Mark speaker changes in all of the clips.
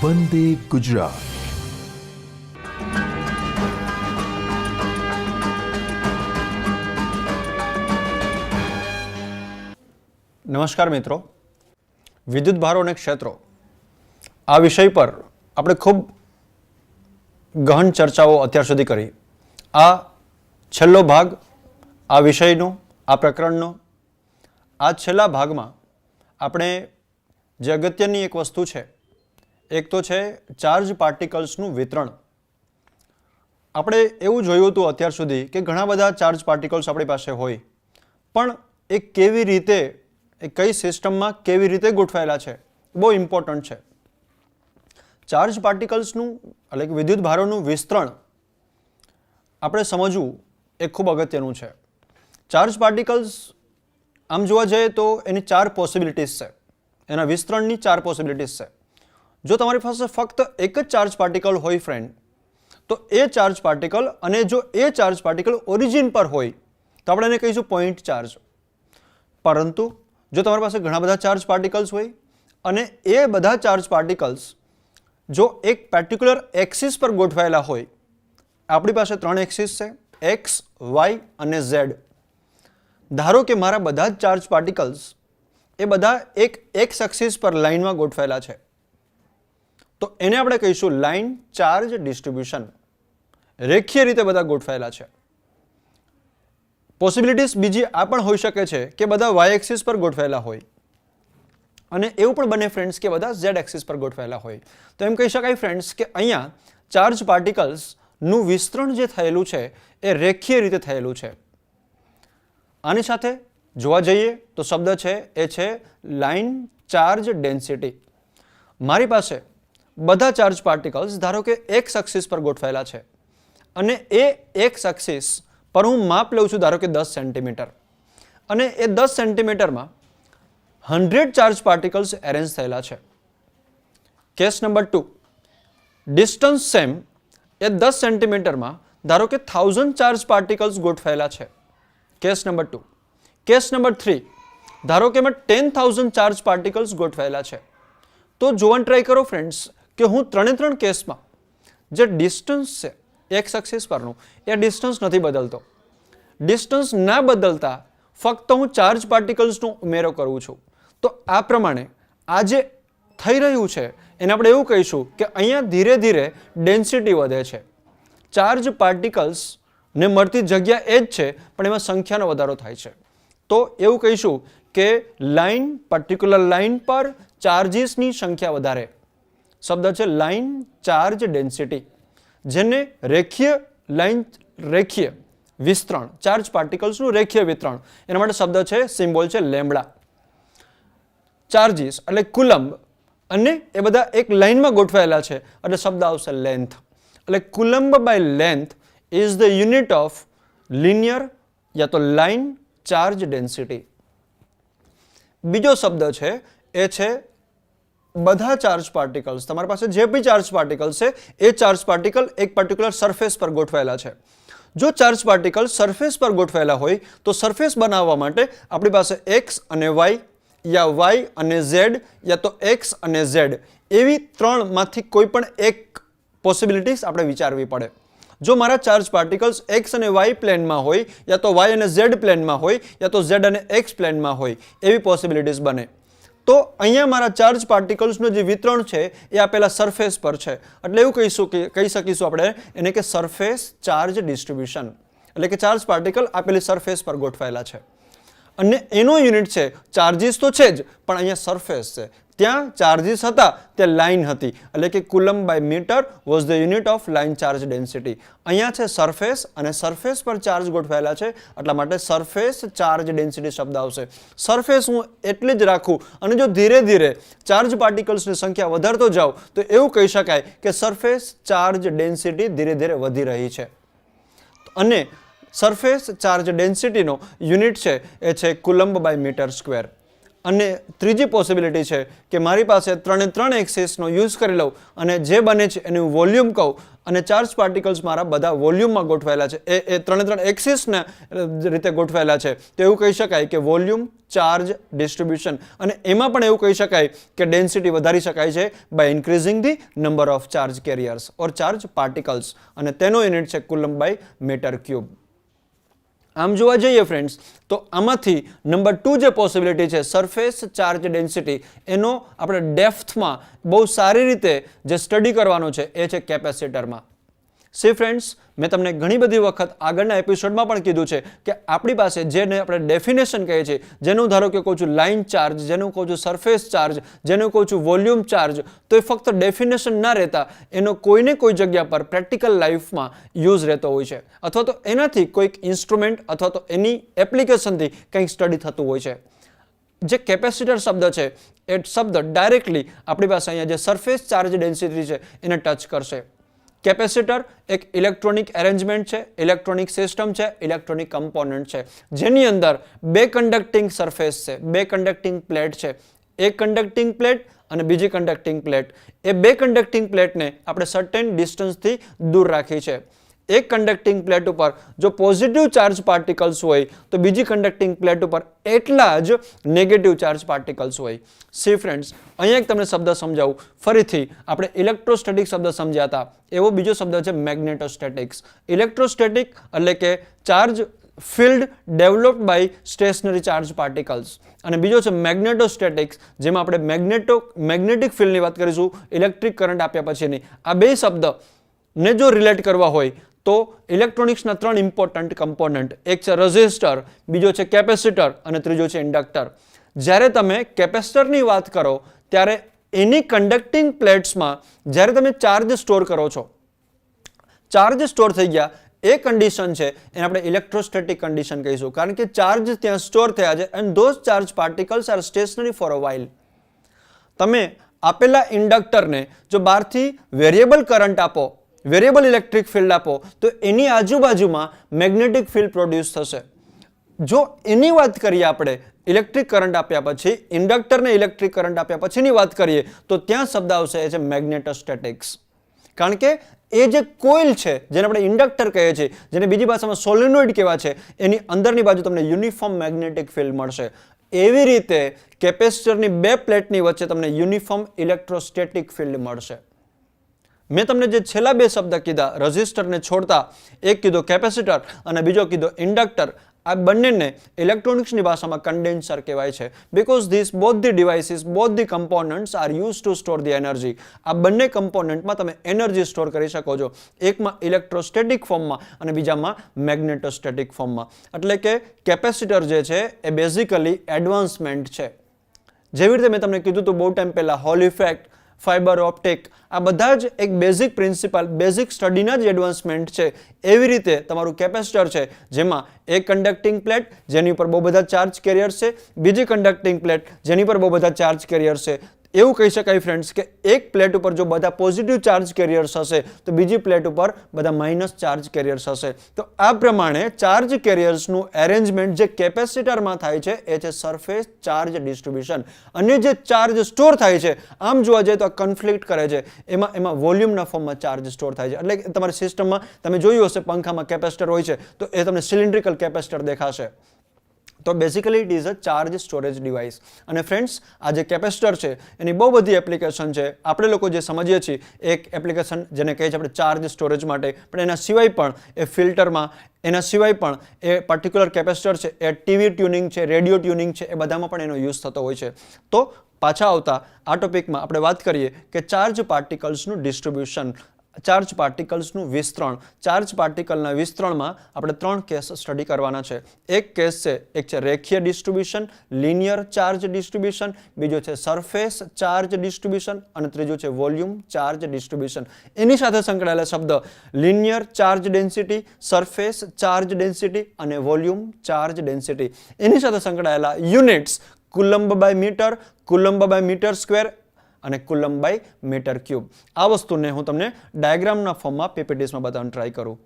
Speaker 1: વંદે ગુજરાત.
Speaker 2: નમસ્કાર મિત્રો, વિદ્યુત ભારો અને ક્ષેત્રો આ વિષય પર આપણે ખૂબ ગહન ચર્ચાઓ અત્યાર સુધી કરી. આ છેલ્લો ભાગ આ વિષયનો, આ પ્રકરણનો. આ છેલ્લા ભાગમાં આપણે જે અગત્યની એક વસ્તુ છે, એક તો છે ચાર્જ પાર્ટિકલ્સનું વિતરણ. આપણે એવું જોયું હતું અત્યાર સુધી કે ઘણા બધા ચાર્જ પાર્ટિકલ્સ આપણી પાસે હોય, પણ એ કેવી રીતે, એ કઈ સિસ્ટમમાં કેવી રીતે ગોઠવાયેલા છે, બહુ ઇમ્પોર્ટન્ટ છે. ચાર્જ પાર્ટિકલ્સનું એટલે કે વિદ્યુત ભારોનું વિસ્તરણ આપણે સમજવું એ ખૂબ અગત્યનું છે. ચાર્જ પાર્ટિકલ્સ આમ જોવા જઈએ તો એની 4 પોસિબિલિટીઝ છે, એના વિસ્તરણની 4 પોસિબિલિટીઝ છે. જો તમારી પાસે ફક્ત એક જ ચાર્જ પાર્ટિકલ હોય ફ્રેન્ડ, તો એ ચાર્જ પાર્ટિકલ, અને જો એ ચાર્જ પાર્ટિકલ ઓરિજિન પર હોય તો આપણે એને કહીશું પોઈન્ટ ચાર્જ. પરંતુ જો તમારી પાસે ઘણા બધા ચાર્જ પાર્ટિકલ્સ હોય અને એ બધા ચાર્જ પાર્ટિકલ્સ જો એક પર્ટિક્યુલર એક્સિસ પર ગોઠવાયેલા હોય, આપણી પાસે 3 એક્સિસ છે, એક્સ, વાય અને ઝેડ. ધારો કે મારા બધા જ ચાર્જ પાર્ટિકલ્સ એ બધા એક એક્સ એક્સિસ પર લાઇનમાં ગોઠવાયેલા છે, તો એને આપણે કહીશું લાઇન ચાર્જ ડિસ્ટ્રીબ્યુશન. રેખીય રીતે બધા ગોઠવાયેલા છે. પોસિબિલિટીઝ બીજી આ પણ હોઈ શકે છે કે બધા વાય એક્સિસ પર ગોઠવાયેલા હોય, અને એવું પણ બને ફ્રેન્ડ્સ કે બધા ઝેડ એક્સિસ પર ગોઠવાયેલા હોય. તો એમ કહી શકાય ફ્રેન્ડ્સ કે અહીંયા ચાર્જ પાર્ટિકલ્સનું વિસ્તરણ જે થયેલું છે એ રેખીય રીતે થયેલું છે. આની સાથે જોવા જઈએ તો શબ્દ છે એ છે લાઇન ચાર્જ ડેન્સિટી. મારી પાસે બધા ચાર્જ પાર્ટિકલ્સ ધારો કે એક્સ એક્સિસ પર ગોઠવાયેલા છે, અને એ એક્સ એક્સિસ પર હું માપ લઉં છું ધારો કે 10 સેન્ટીમીટર, અને એ 10 સેન્ટીમીટરમાં 100 ચાર્જ પાર્ટિકલ્સ એરેન્જ થયેલા છે. કેસ નંબર 2, ડિસ્ટન્સ સેમ, એ 10 સેન્ટીમીટરમાં ધારો કે 1000 ચાર્જ પાર્ટિકલ્સ ગોઠવાયેલા છે. Case number 2. કેસ નંબર 3, ધારો કે એમાં 10,000 ચાર્જ પાર્ટિકલ્સ ગોઠવાયેલા છે. તો જોવાનું ટ્રાય કરો ફ્રેન્ડ્સ કે હું 3 કેસમાં જે ડિસ્ટન્સ છે એક્સ એક્સિસ પરનું, એ ડિસ્ટન્સ નથી બદલતો. ડિસ્ટન્સ ના બદલતા ફક્ત હું ચાર્જ પાર્ટિકલ્સનો ઉમેરો કરું છું. તો આ પ્રમાણે આ જે થઈ રહ્યું છે એને આપણે એવું કહીશું કે અહીંયા ધીરે ધીરે ડેન્સિટી વધે છે. ચાર્જ પાર્ટિકલ્સને મળતી જગ્યા એ જ છે, પણ એમાં સંખ્યાનો વધારો થાય છે. તો એવું કહીશું કે લાઇન, પર્ટિક્યુલર લાઇન પર ચાર્જીસની સંખ્યા વધારે. શબ્દ છે લાઇન ચાર્જ ડેન્સિટી, જેને રેખીય વિસ્તરણ, ચાર્જ પાર્ટિકલ્સનું રેખીય વિતરણ, એના માટે શબ્દ છે, સિમ્બોલ છે લેમ્બડા. ચાર્જીસ એટલે કુલમ્બ, અને એ બધા એક લાઇનમાં ગોઠવાયેલા છે એટલે શબ્દ આવશે લેન્થ. એટલે coulomb by length is the unit of linear યા તો લાઇન ચાર્જ ડેન્સિટી. બીજો શબ્દ છે એ છે બધા ચાર્જ પાર્ટિકલ્સ. તમારી પાસે જે બી ચાર્જ પાર્ટિકલ્સ છે એ ચાર્જ પાર્ટિકલ એક પર્ટિક્યુલર સરફેસ પર ગોઠવાયેલા છે. જો ચાર્જ પાર્ટિકલ સરફેસ પર ગોઠવાયેલા હોય તો સરફેસ બનાવવા માટે આપણી પાસે એક્સ અને વાય, યા વાય અને ઝેડ, યા તો એક્સ અને ઝેડ, એવી 3માંથી કોઈ પણ એક પોસિબિલિટીઝ આપણે વિચારવી પડે. જો મારા ચાર્જ પાર્ટિકલ્સ એક્સ અને વાય પ્લેનમાં હોય, યા તો વાય અને ઝેડ પ્લેનમાં હોય, યા તો ઝેડ અને એક્સ પ્લેનમાં હોય, એવી પોસિબિલિટીઝ બને. તો અહીંયા મારા ચાર્જ પાર્ટિકલ્સનું જે વિતરણ છે એ આપેલા સરફેસ પર છે, એટલે એવું કહી શકીશું આપણે એને કે સરફેસ ચાર્જ ડિસ્ટ્રીબ્યુશન. એટલે કે ચાર્જ પાર્ટિકલ આપેલી સરફેસ પર ગોઠવાયેલા છે, અને એનો યુનિટ છે ચાર્જીસ તો છે જ, પણ અહીંયા સરફેસ છે. ત્યાં ચાર્જીસ હતા, ત્યાં લાઇન હતી, એટલે કે coulomb by metre was the unit of line charge density. અહીંયા છે સરફેસ, અને સરફેસ પર ચાર્જ ગોઠવાયેલા છે, એટલા માટે સરફેસ ચાર્જ ડેન્સિટી શબ્દ આવશે. સરફેસ હું એટલી જ રાખું, અને જો ધીરે ધીરે ચાર્જ પાર્ટિકલ્સની સંખ્યા વધારતો જાઉં તો એવું કહી શકાય કે સરફેસ ચાર્જ ડેન્સિટી ધીરે ધીરે વધી રહી છે. અને સરફેસ ચાર્જ ડેન્સિટીનો યુનિટ છે એ છે કુલમ્બ બાય મીટર સ્ક્વેર. અને ત્રીજી પોસિબિલિટી છે કે મારી પાસે 3 એક્સિસનો યુઝ કરી લઉં અને જે બને છે એનું વોલ્યુમ કહું અને ચાર્જ પાર્ટિકલ્સ મારા બધા વોલ્યુમમાં ગોઠવાયેલા છે એ 3 એક્સિસના રીતે ગોઠવાયેલા છે તો એવું કહી શકાય કે વોલ્યુમ ચાર્જ ડિસ્ટ્રીબ્યુશન. અને એમાં પણ એવું કહી શકાય કે ડેન્સિટી વધારી શકાય છે by increasing the number of charge carriers or charge particles અને તેનો યુનિટ છે કુલમ્બ બાય મીટર ક્યુબ. આમ જોવા જઈએ ફ્રેન્ડ્સ તો આમાંથી નંબર 2 જે પોસિબિલિટી છે સરફેસ ચાર્જ ડેન્સિટી એનો આપણે ડેપ્થમાં બહુ સારી રીતે જે સ્ટડી કરવાનો છે એ છે કેપેસિટરમાં. સી ફ્રેન્ડ્સ મેં તમને ઘણી બધી વખત આગળના એપિસોડમાં પણ કીધું છે કે આપણી પાસે જેને આપણે ડેફિનેશન કહીએ છીએ જેનું ધારો કે કહું છું લાઇન ચાર્જ, જેનું કહું છું સરફેસ ચાર્જ, જેનું કહું છું વોલ્યુમ ચાર્જ, તો એ ફક્ત ડેફિનેશન ના રહેતા એનો કોઈને કોઈ જગ્યા પર પ્રેક્ટિકલ લાઈફમાં યુઝ રહેતો હોય છે અથવા તો એનાથી કોઈક ઇન્સ્ટ્રુમેન્ટ અથવા તો એની એપ્લિકેશનથી કંઈક સ્ટડી થતું હોય છે. જે કેપેસિટર શબ્દ છે એ શબ્દ ડાયરેક્ટલી આપણી પાસે અહીંયા જે સરફેસ ચાર્જ ડેન્સિટી છે એને ટચ કરશે. કેપેસિટર એક ઇલેક્ટ્રોનિક એરેન્જમેન્ટ છે, ઇલેક્ટ્રોનિક સિસ્ટમ છે, ઇલેક્ટ્રોનિક કમ્પોનન્ટ છે જેની અંદર બે કન્ડક્ટિંગ સરફેસ છે, બે કન્ડક્ટિંગ પ્લેટ છે, એક કન્ડક્ટિંગ પ્લેટ અને બીજી કન્ડક્ટિંગ પ્લેટ. એ બે કન્ડક્ટિંગ પ્લેટને આપણે સર્ટેન ડિસ્ટન્સથી દૂર રાખી છે. એક કન્ડક્ટિંગ પ્લેટ ઉપર જો પોઝિટિવ ચાર્જ પાર્ટિકલ્સ હોય તો બીજી કન્ડક્ટિંગ પ્લેટ ઉપર એટલા જ નેગેટિવ ચાર્જ પાર્ટિકલ્સ હોય. સી ફ્રેન્ડ્સ અહીંયા એક તમને શબ્દ સમજાવું ફરીથી. આપણે ઇલેક્ટ્રોસ્ટેટિક શબ્દ સમજ્યા હતા એવો બીજો શબ્દ છે મેગ્નેટોસ્ટેટિક્સ. ઇલેક્ટ્રોસ્ટેટિક એટલે કે charge field developed by stationary charge particles અને બીજો છે મેગ્નેટોસ્ટેટિક્સ જેમાં આપણે મેગ્નેટિક ફિલ્ડની વાત કરીશું ઇલેક્ટ્રિક કરંટ આપ્યા પછીની. આ બે શબ્દ ને જો રિલેટ કરવા હોય તો ઇલેક્ટ્રોનિક્સના 3 ઇમ્પોર્ટન્ટ કમ્પોનન્ટ, એક છે રેઝિસ્ટર, બીજો છે કેપેસિટર અને ત્રીજો છે ઇન્ડક્ટર. જ્યારે તમે કેપેસિટરની વાત કરો ત્યારે એની કન્ડક્ટિંગ પ્લેટ્સમાં જ્યારે તમે ચાર્જ સ્ટોર કરો છો, ચાર્જ સ્ટોર થઈ ગયા એ કન્ડિશન છે એને આપણે ઇલેક્ટ્રોસ્ટેટિક કન્ડિશન કહીશું કારણ કે ચાર્જ ત્યાં સ્ટોર થયા છે and those charge particles are stationary for a while. તમે આપેલા ઇન્ડક્ટરને જો બહારથી વેરિયેબલ કરંટ આપો, વેરિયેબલ ઇલેક્ટ્રિક ફિલ્ડ આપો તો એની આજુબાજુમાં મેગ્નેટિક ફિલ્ડ પ્રોડ્યુસ થશે. જો એની વાત કરીએ આપણે ઇલેક્ટ્રિક કરંટ આપ્યા પછી, ઇન્ડક્ટરને ઇલેક્ટ્રિક કરંટ આપ્યા પછીની વાત કરીએ તો ત્યાં શબ્દ આવશે એ છે મેગ્નેટોસ્ટેટિક્સ. કારણ કે એ જે કોઇલ છે જેને આપણે ઇન્ડક્ટર કહીએ છીએ, જેને બીજી ભાષામાં સોલેનોઇડ કહેવાય છે, એની અંદરની બાજુ તમને યુનિફોર્મ મેગ્નેટિક ફિલ્ડ મળશે. એવી રીતે કેપેસિટરની બે પ્લેટની વચ્ચે તમને યુનિફોર્મ ઇલેક્ટ્રોસ્ટેટિક ફિલ્ડ મળશે. મેં તમને જે છેલ્લા બે શબ્દ કીધા રેઝિસ્ટરને છોડતા, એક કીધો કેપેસિટર અને બીજો કીધો ઇન્ડક્ટર, આ બંનેને ઇલેક્ટ્રોનિક્સની ભાષામાં કન્ડેન્સર કહેવાય છે because this both the devices, both the components are use to store the energy. આ બંને કમ્પોનન્ટમાં તમે એનર્જી સ્ટોર કરી શકો છો, એકમાં ઇલેક્ટ્રોસ્ટેટિક ફોર્મમાં અને બીજામાં મેગ્નેટોસ્ટેટિક ફોર્મમાં. એટલે કે કેપેસિટર જે છે એ બેઝિકલી એડવાન્સમેન્ટ છે. જેવી રીતે મેં તમને કીધું હતું બહુ ટાઈમ પહેલા હોલ ઇફેક્ટ, ફાઇબર ઓપ્ટિક, આ બધા જ એક બેઝિક પ્રિન્સિપલ, બેઝિક સ્ટડીના જ એડવાન્સમેન્ટ છે. એવી રીતે તમારું કેપેસિટર છે જેમાં એક કન્ડક્ટિંગ પ્લેટ જેની ઉપર બહુ બધા ચાર્જ કેરિયર્સ છે, બીજી કન્ડક્ટિંગ પ્લેટ જેની પર બહુ બધા ચાર્જ કેરિયર્સ છે. એવું કહી શકાય ફ્રેન્ડ્સ કે એક પ્લેટ ઉપર જો બધા પોઝિટિવ ચાર્જ કેરિયર્સ હશે તો બીજી પ્લેટ ઉપર બધા માઇનસ ચાર્જ કેરિયર્સ હશે. તો આ પ્રમાણે ચાર્જ કેરિયર્સનું એરેન્જમેન્ટ જે કેપેસિટરમાં થાય છે એ છે સરફેસ ચાર્જ ડિસ્ટ્રીબ્યુશન. અને જે ચાર્જ સ્ટોર થાય છે આમ જોવા જઈએ તો આ કન્ફ્લિક્ટ કરે છે, એમાં વોલ્યુમના ફોર્મમાં ચાર્જ સ્ટોર થાય છે. એટલે કે તમારી સિસ્ટમમાં તમે જોયું હશે પંખામાં કેપેસિટર હોય છે તો એ તમને સિલિન્ડ્રિકલ કેપેસિટર દેખાશે. તો basically it is a charge storage device. અને ફ્રેન્ડ્સ આ જે કેપેસિટર છે એની બહુ બધી એપ્લિકેશન છે. આપણે લોકો જે સમજીએ છીએ એક એપ્લિકેશન જેને કહે છે આપણે ચાર્જ સ્ટોરેજ માટે, પણ એના સિવાય પણ એ ફિલ્ટરમાં, એના સિવાય પણ એ પર્ટિક્યુલર કેપેસિટર છે એ ટીવી ટ્યુનિંગ છે, રેડિયો ટ્યુનિંગ છે, એ બધામાં પણ એનો યુઝ થતો હોય છે. તો પાછા આવતા આ ટોપિકમાં આપણે વાત કરીએ કે ચાર્જ પાર્ટિકલ્સનું ડિસ્ટ્રીબ્યુશન, ચાર્જ પાર્ટિકલ્સનું વિસ્તરણ. ચાર્જ પાર્ટિકલના વિસ્તરણમાં આપણે 3 કેસ સ્ટડી કરવાના છે. એક કેસ છે, એક છે રેખીય ડિસ્ટ્રીબ્યુશન, લિનિયર ચાર્જ ડિસ્ટ્રીબ્યુશન, બીજો છે સરફેસ ચાર્જ ડિસ્ટ્રીબ્યુશન અને ત્રીજો છે વોલ્યુમ ચાર્જ ડિસ્ટ્રીબ્યુશન. એની સાથે સંકળાયેલા શબ્દ linear charge density, surface charge density અને વોલ્યુમ ચાર્જ ડેન્સિટી. એની સાથે સંકળાયેલા units coulomb by metre, coulomb by metre square અને કુલમ્બ બાય મીટર ક્યુબ. આ વસ્તુને હું તમને ડાયાગ્રામના ફોર્મમાં પીપીટીસમાં બતાવવાનું ટ્રાય કરું.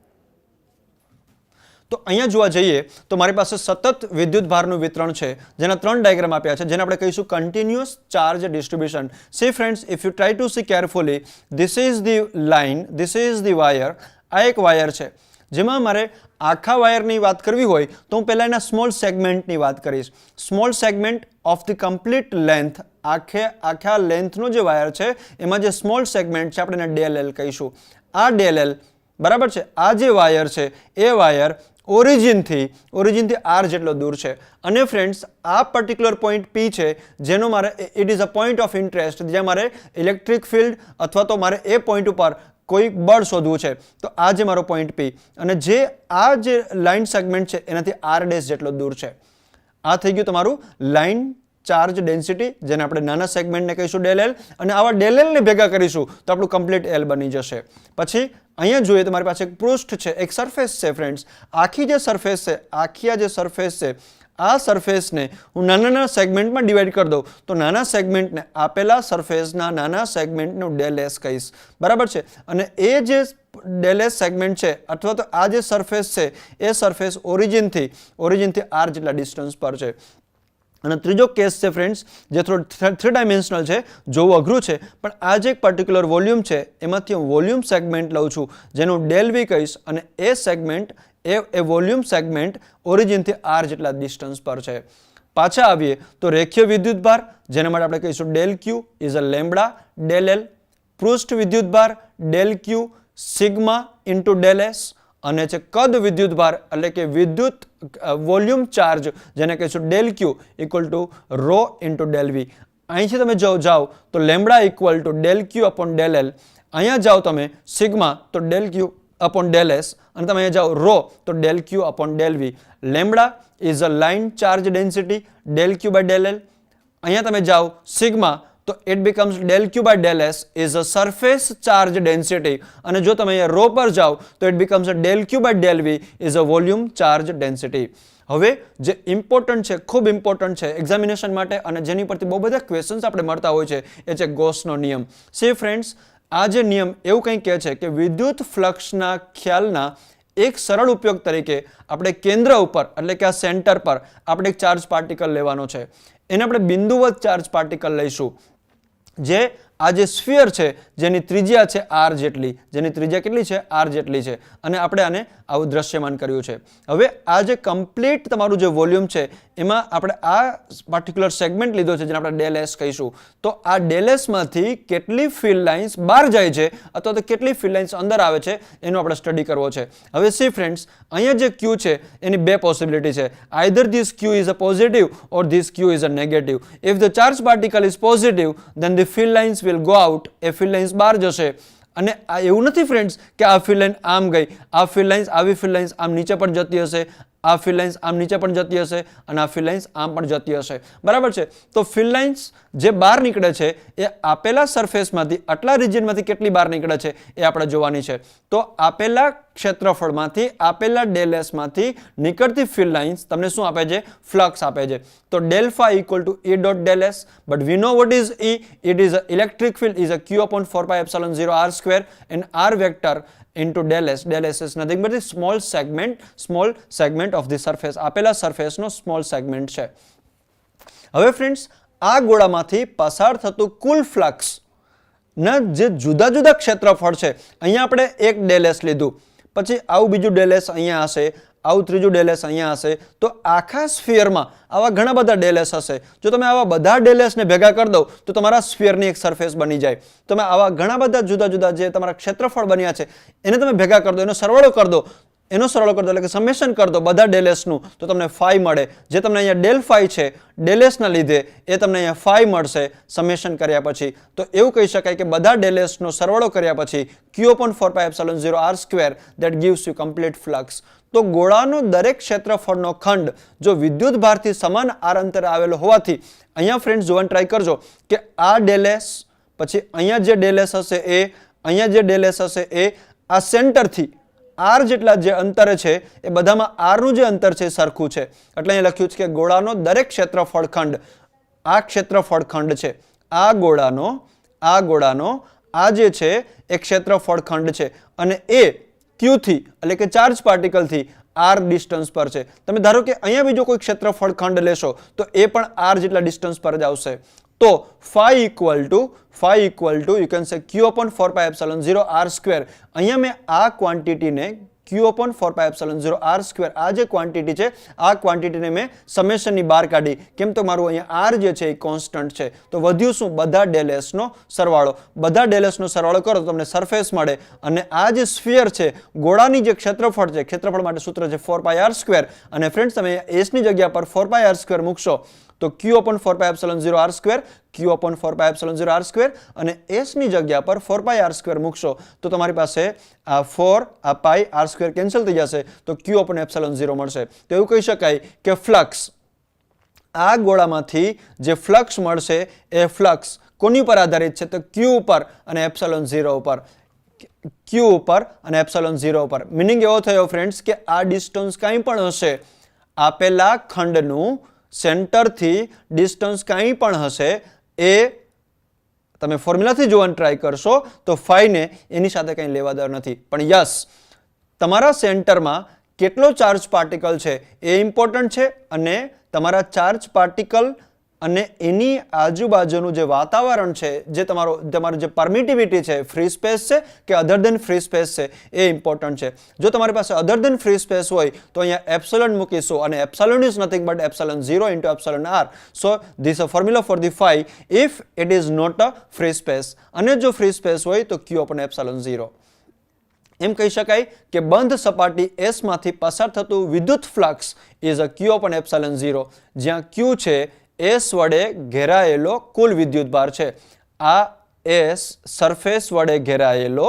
Speaker 2: તો અહીંયા જોવા જઈએ તો મારી પાસે સતત વિદ્યુત ભારનું વિતરણ છે, જેના 3 ડાયાગ્રામ આપ્યા છે, જેને આપણે કહીશું continuous charge distribution. C friends, if you try to C carefully, this is the line, this is the wire. આ એક વાયર છે, જેમાં મારે આખા વાયરની વાત કરવી હોય તો હું પહેલાં એના સ્મોલ સેગમેન્ટની વાત કરીશ. Small segment of the complete length, આખા લેન્થનો જે વાયર છે એમાં જે સ્મોલ સેગમેન્ટ છે આપણે એને DLL કહીશું. આ DLL બરાબર છે, આ જે વાયર છે એ વાયર ઓરિજિનથી R જેટલો દૂર છે. અને ફ્રેન્ડ્સ, આ પર્ટિક્યુલર પોઈન્ટ P છે, જેનો મારે it is a point of interest, જ્યાં મારે ઇલેક્ટ્રિક ફિલ્ડ અથવા તો મારે એ પોઈન્ટ ઉપર કોઈ બળ શોધવું છે. તો આ જે મારો પોઈન્ટ P અને આ જે લાઇન સેગમેન્ટ છે એનાથી R' જેટલો દૂર છે. આ થઈ ગયું તમારું લાઇન ચાર્જ ડેન્સિટી, જેને આપણે નાના સેગમેન્ટને કહીશું ΔL, અને આવા ΔL ને ભેગા કરીશું તો આપણું કમ્પ્લીટ L બની જશે. પછી અહીંયા જોઈએ તો મારી પાસે એક પૃષ્ઠ છે, એક સરફેસ છે ફ્રેન્ડ્સ. આખી જે સરફેસ છે આ સરફેસને હું નાના સેગમેન્ટમાં ડિવાઈડ કરી દઉં તો નાના સેગમેન્ટને આપેલા સરફેસના નાના સેગમેન્ટનું ΔS કહીશ. બરાબર છે. અને એ જે ΔS સેગમેન્ટ છે અથવા તો આ જે સરફેસ છે એ સરફેસ ઓરિજિનથી R જેટલા ડિસ્ટન્સ પર છે. અને ત્રીજો કેસ છે ફ્રેન્ડ્સ, જે થોડું 3 ડાયમેન્શનલ છે, જોવું અઘરું છે, પણ આ જે એક પર્ટિક્યુલર વોલ્યુમ છે એમાંથી હું વોલ્યુમ સેગમેન્ટ લઉં છું, જેનું ΔV કહીશ, અને એ સેગમેન્ટ એ વોલ્યુમ સેગમેન્ટ ઓરિજિનથી R જેટલા ડિસ્ટન્સ પર છે. પાછા આવીએ તો રેખીય વિદ્યુતભાર, જેના માટે આપણે કહીશું ΔQ is a lambda ΔL. પૃષ્ઠ વિદ્યુતભાર ΔQ સિગ્મા ઇન્ટુ ΔS. અને છે કદ વિદ્યુતભાર એટલે કે વિદ્યુત વોલ્યુમ ચાર્જ, જેને કહીશું ΔQ equal to ρ into ΔV. અહીંથી તમે જાઓ તો lambda equal two ΔQ upon ΔL. અહીંયા જાઓ તમે સિગ્મા તો ΔQ upon del S, અને તમે અહીંયા જાઓ rho તો del Q upon del V. Lambda is a line charge density del Q by del L. અહીંયા તમે જાઓ sigma તો it becomes del Q by del S is a surface charge density, અને જો તમે અહીંયા rho પર જાઓ તો it becomes a del Q by del V is a volume charge density. હવે જે ઇમ્પોર્ટન્ટ છે, ખૂબ ઇમ્પોર્ટન્ટ છે એક્ઝામિનેશન માટે, અને જેની પરથી બહુ બધા ક્વેશ્ચન્સ આપણે મળતા હોય છે, એ છે ગોસનો નિયમ. સી ફ્રેન્ડ્સ, આ જે નિયમ એવું કંઈ કહે છે કે વિદ્યુત ફ્લક્સના ખ્યાલના એક સરળ ઉપયોગ તરીકે આપણે કેન્દ્ર ઉપર એટલે કે આ સેન્ટર પર આપણે એક ચાર્જ પાર્ટિકલ લેવાનો છે. એને આપણે બિંદુવત ચાર્જ પાર્ટિકલ લઈશું, જે આ જે સ્ફિયર છે જેની ત્રિજ્યા છે R જેટલી, જેની ત્રિજ્યા કેટલી છે R જેટલી છે, અને આપણે આને આવું દ્રશ્યમાન કર્યું છે. હવે આ જે કમ્પ્લીટ તમારું જે વોલ્યુમ છે એમાં આપણે આ પર્ટિક્યુલર સેગમેન્ટ લીધો છે, જેને આપણે del S કહીશું. તો આ del S માંથી કેટલી ફિલ્ડ લાઇન્સ બહાર જાય છે અથવા તો કેટલી ફિલ્ડ લાઇન્સ અંદર આવે છે એનો આપણે સ્ટડી કરવો છે. હવે સી ફ્રેન્ડ્સ, અહીંયા જે Q છે એની બે પોસિબિલિટી છે. Either this Q is a positive or this Q is a negative. If the charge particle is positive then the field lines will go out, A field lines બહાર જશે. અને આ એવું નથી ફ્રેન્ડ્સ કે આ ફિલ્ડ લાઇન આમ ગઈ, આ ફિલ્ડ લાઇન્સ આવી ફિલ્ડ લાઇન્સ આમ નીચે પણ જતી હશે, આ ફિલ્ડ લાઇન્સ આમ નીચે પણ જતી હશે, અને આ ફિલ્ડ લાઇન્સ આમ પણ જતી હશે. બરાબર છે. તો ફિલ્ડ લાઇન્સ જે બહાર નીકળે છે એ આપેલા સરફેસમાંથી આટલા રિજિયનમાંથી કેટલી બહાર નીકળે છે એ આપણે જોવાની છે. તો આપેલા ક્ષેત્રફળમાંથી આપેલા del S માંથી નીકળતી ફિલ્ડ લાઇન્સ તમને શું આપે છે? ફ્લક્સ આપે છે. તો del phi equal to E dot del S, but we know what is E. It is a electric field is a Q upon 4 pi epsilon 0 R square, and R vector into del S. Del S is nothing but the small segment of the surface. આપેલા સરફેસનો small segment છે. હવે friends, આ ગોળામાંથી પસાર થતું કુલ flux ના જે જુદા જુદા ક્ષેત્રફળ છે, અહીંયા આપણે એક del S લીધું, પછી આવું બીજું del S અહીંયા હશે, આવું ત્રીજું del S અહીંયા હશે. તો આખા સ્ફિયરમાં આવા ઘણા બધા del S હશે. જો તમે આવા બધા del S ને ભેગા કરી દો તો તમારા સ્ફિયરની એક સરફેસ બની જાય. તમે આવા ઘણા બધા જુદા જુદા જે તમારા ક્ષેત્રફળ બન્યા છે એને તમે ભેગા કરી દો, એનો સરવાળો કરી દો એટલે કે સમેશન કરી દો બધા del S નું, તો તમને phi મળે. જે તમને અહીંયા del phi છે del S ના લીધે એ તમને અહીંયા phi મળશે સમેશન કર્યા પછી. તો એવું કહી શકાય કે બધા del S નો સરવાળો કર્યા પછી Q upon 4 pi epsilon 0 R square that gives you complete flux. તો ગોળાનો દરેક ક્ષેત્રફળનો ખંડ જો વિદ્યુત ભારથી સમાન R અંતરે આવેલો હોવાથી અહીંયા ફ્રેન્ડ્સ જોવાનું ટ્રાય કરજો કે આ del S, પછી અહીંયા જે del S હશે એ, અહીંયા જે del S હશે એ, આ સેન્ટરથી R જેટલા જે અંતરે છે એ બધામાં R નું જે અંતર છે સરખું છે. એટલે અહીંયા લખ્યું છે કે ગોળાનો દરેક ક્ષેત્રફળ ખંડ, આ ક્ષેત્રફળ ખંડ છે, આ ગોળાનો આ જે છે એ ક્ષેત્રફળ ખંડ છે, અને એ Q થી એટલે કે ચાર્જ પાર્ટિકલથી r ડિસ્ટન્સ પર છે. તમે ધારો કે અહીંયા બીજો કોઈ ક્ષેત્રફળ ખંડ લેશો તો એ પણ r જેટલા ડિસ્ટન્સ પર જ આવશે. તો phi equal to you can say q upon 4 pi epsilon 0 r square. અહીંયા મેં આ ક્વોન્ટિટીને q upon 4 pi epsilon 0 r square આ જે ક્વોન્ટિટી છે આ ક્વોન્ટિટીને મેં સમેશનની બહાર કાઢી. કેમ તો મારું અહીંયા r જે છે એ કોન્સ્ટન્ટ છે. તો વધ્યું શું? બધા ડેલ s નો સરવાળો. બધા ડેલ s નો સરવાળો કરો તો તમને સરફેસ મળે. અને આ જે સ્ફિયર છે ગોળાની જે ક્ષેત્રફળ છે, ક્ષેત્રફળ માટે સૂત્ર છે 4 pi r square. અને ફ્રેન્ડ્સ તમે s ની જગ્યા પર 4 pi r square મૂકશો તો q upon 4 pi epsilon 0 r square, q upon 4 pi epsilon 0 r square અને s ની જગ્યા પર 4 pi r square મૂકશો તો તમારી પાસે આ 4 આ pi r square કેન્સલ થઈ જશે તો q upon epsilon 0 મળશે. તો એવું કહી શકાય કે ફ્લક્સ આ ગોળામાંથી જે ફ્લક્સ મળશે એ ફ્લક્સ કોની ઉપર આધારિત છે? તો q ઉપર અને epsilon 0 ઉપર. q ઉપર અને epsilon 0 ઉપર. મીનિંગ એવો થયો ફ્રેન્ડ્સ કે આ ડિસ્ટન્સ કાંઈ પણ હશે, આપેલા ખંડનું સેન્ટરથી ડિસ્ટન્સ કાંઈ પણ હશે એ તમે ફોર્મ્યુલાથી જોવાનું ટ્રાય કરશો તો ફાઈને એની સાથે કંઈ લેવા દેવા નથી. પણ યસ, તમારા સેન્ટરમાં કેટલો ચાર્જ પાર્ટિકલ છે એ ઇમ્પોર્ટન્ટ છે. અને તમારા ચાર્જ પાર્ટિકલ અને એની આજુબાજુનું જે વાતાવરણ છે, જે તમારું જે પરમિટિવિટી છે, ફ્રી સ્પેસ છે કે અધર દેન ફ્રી સ્પેસ છે એ ઇમ્પોર્ટન્ટ છે. જો તમારી પાસે અધર દેન ફ્રી સ્પેસ હોય તો અહીંયા એપ્સિલોન મૂકીશું અને epsilon is nothing but epsilon 0 into epsilon r. So this a formula for the phi if it is not a free space. અને જો ફ્રી સ્પેસ હોય તો q upon એપ્સિલોન 0. એમ કહી શકાય કે બંધ સપાટી S માંથી પસાર થતું વિદ્યુત flux is a q upon epsilon 0, જ્યાં q છે S વડે ઘેરાયેલો કુલ વિદ્યુતભાર છે. આ S સરફેસ વડે ઘેરાયેલો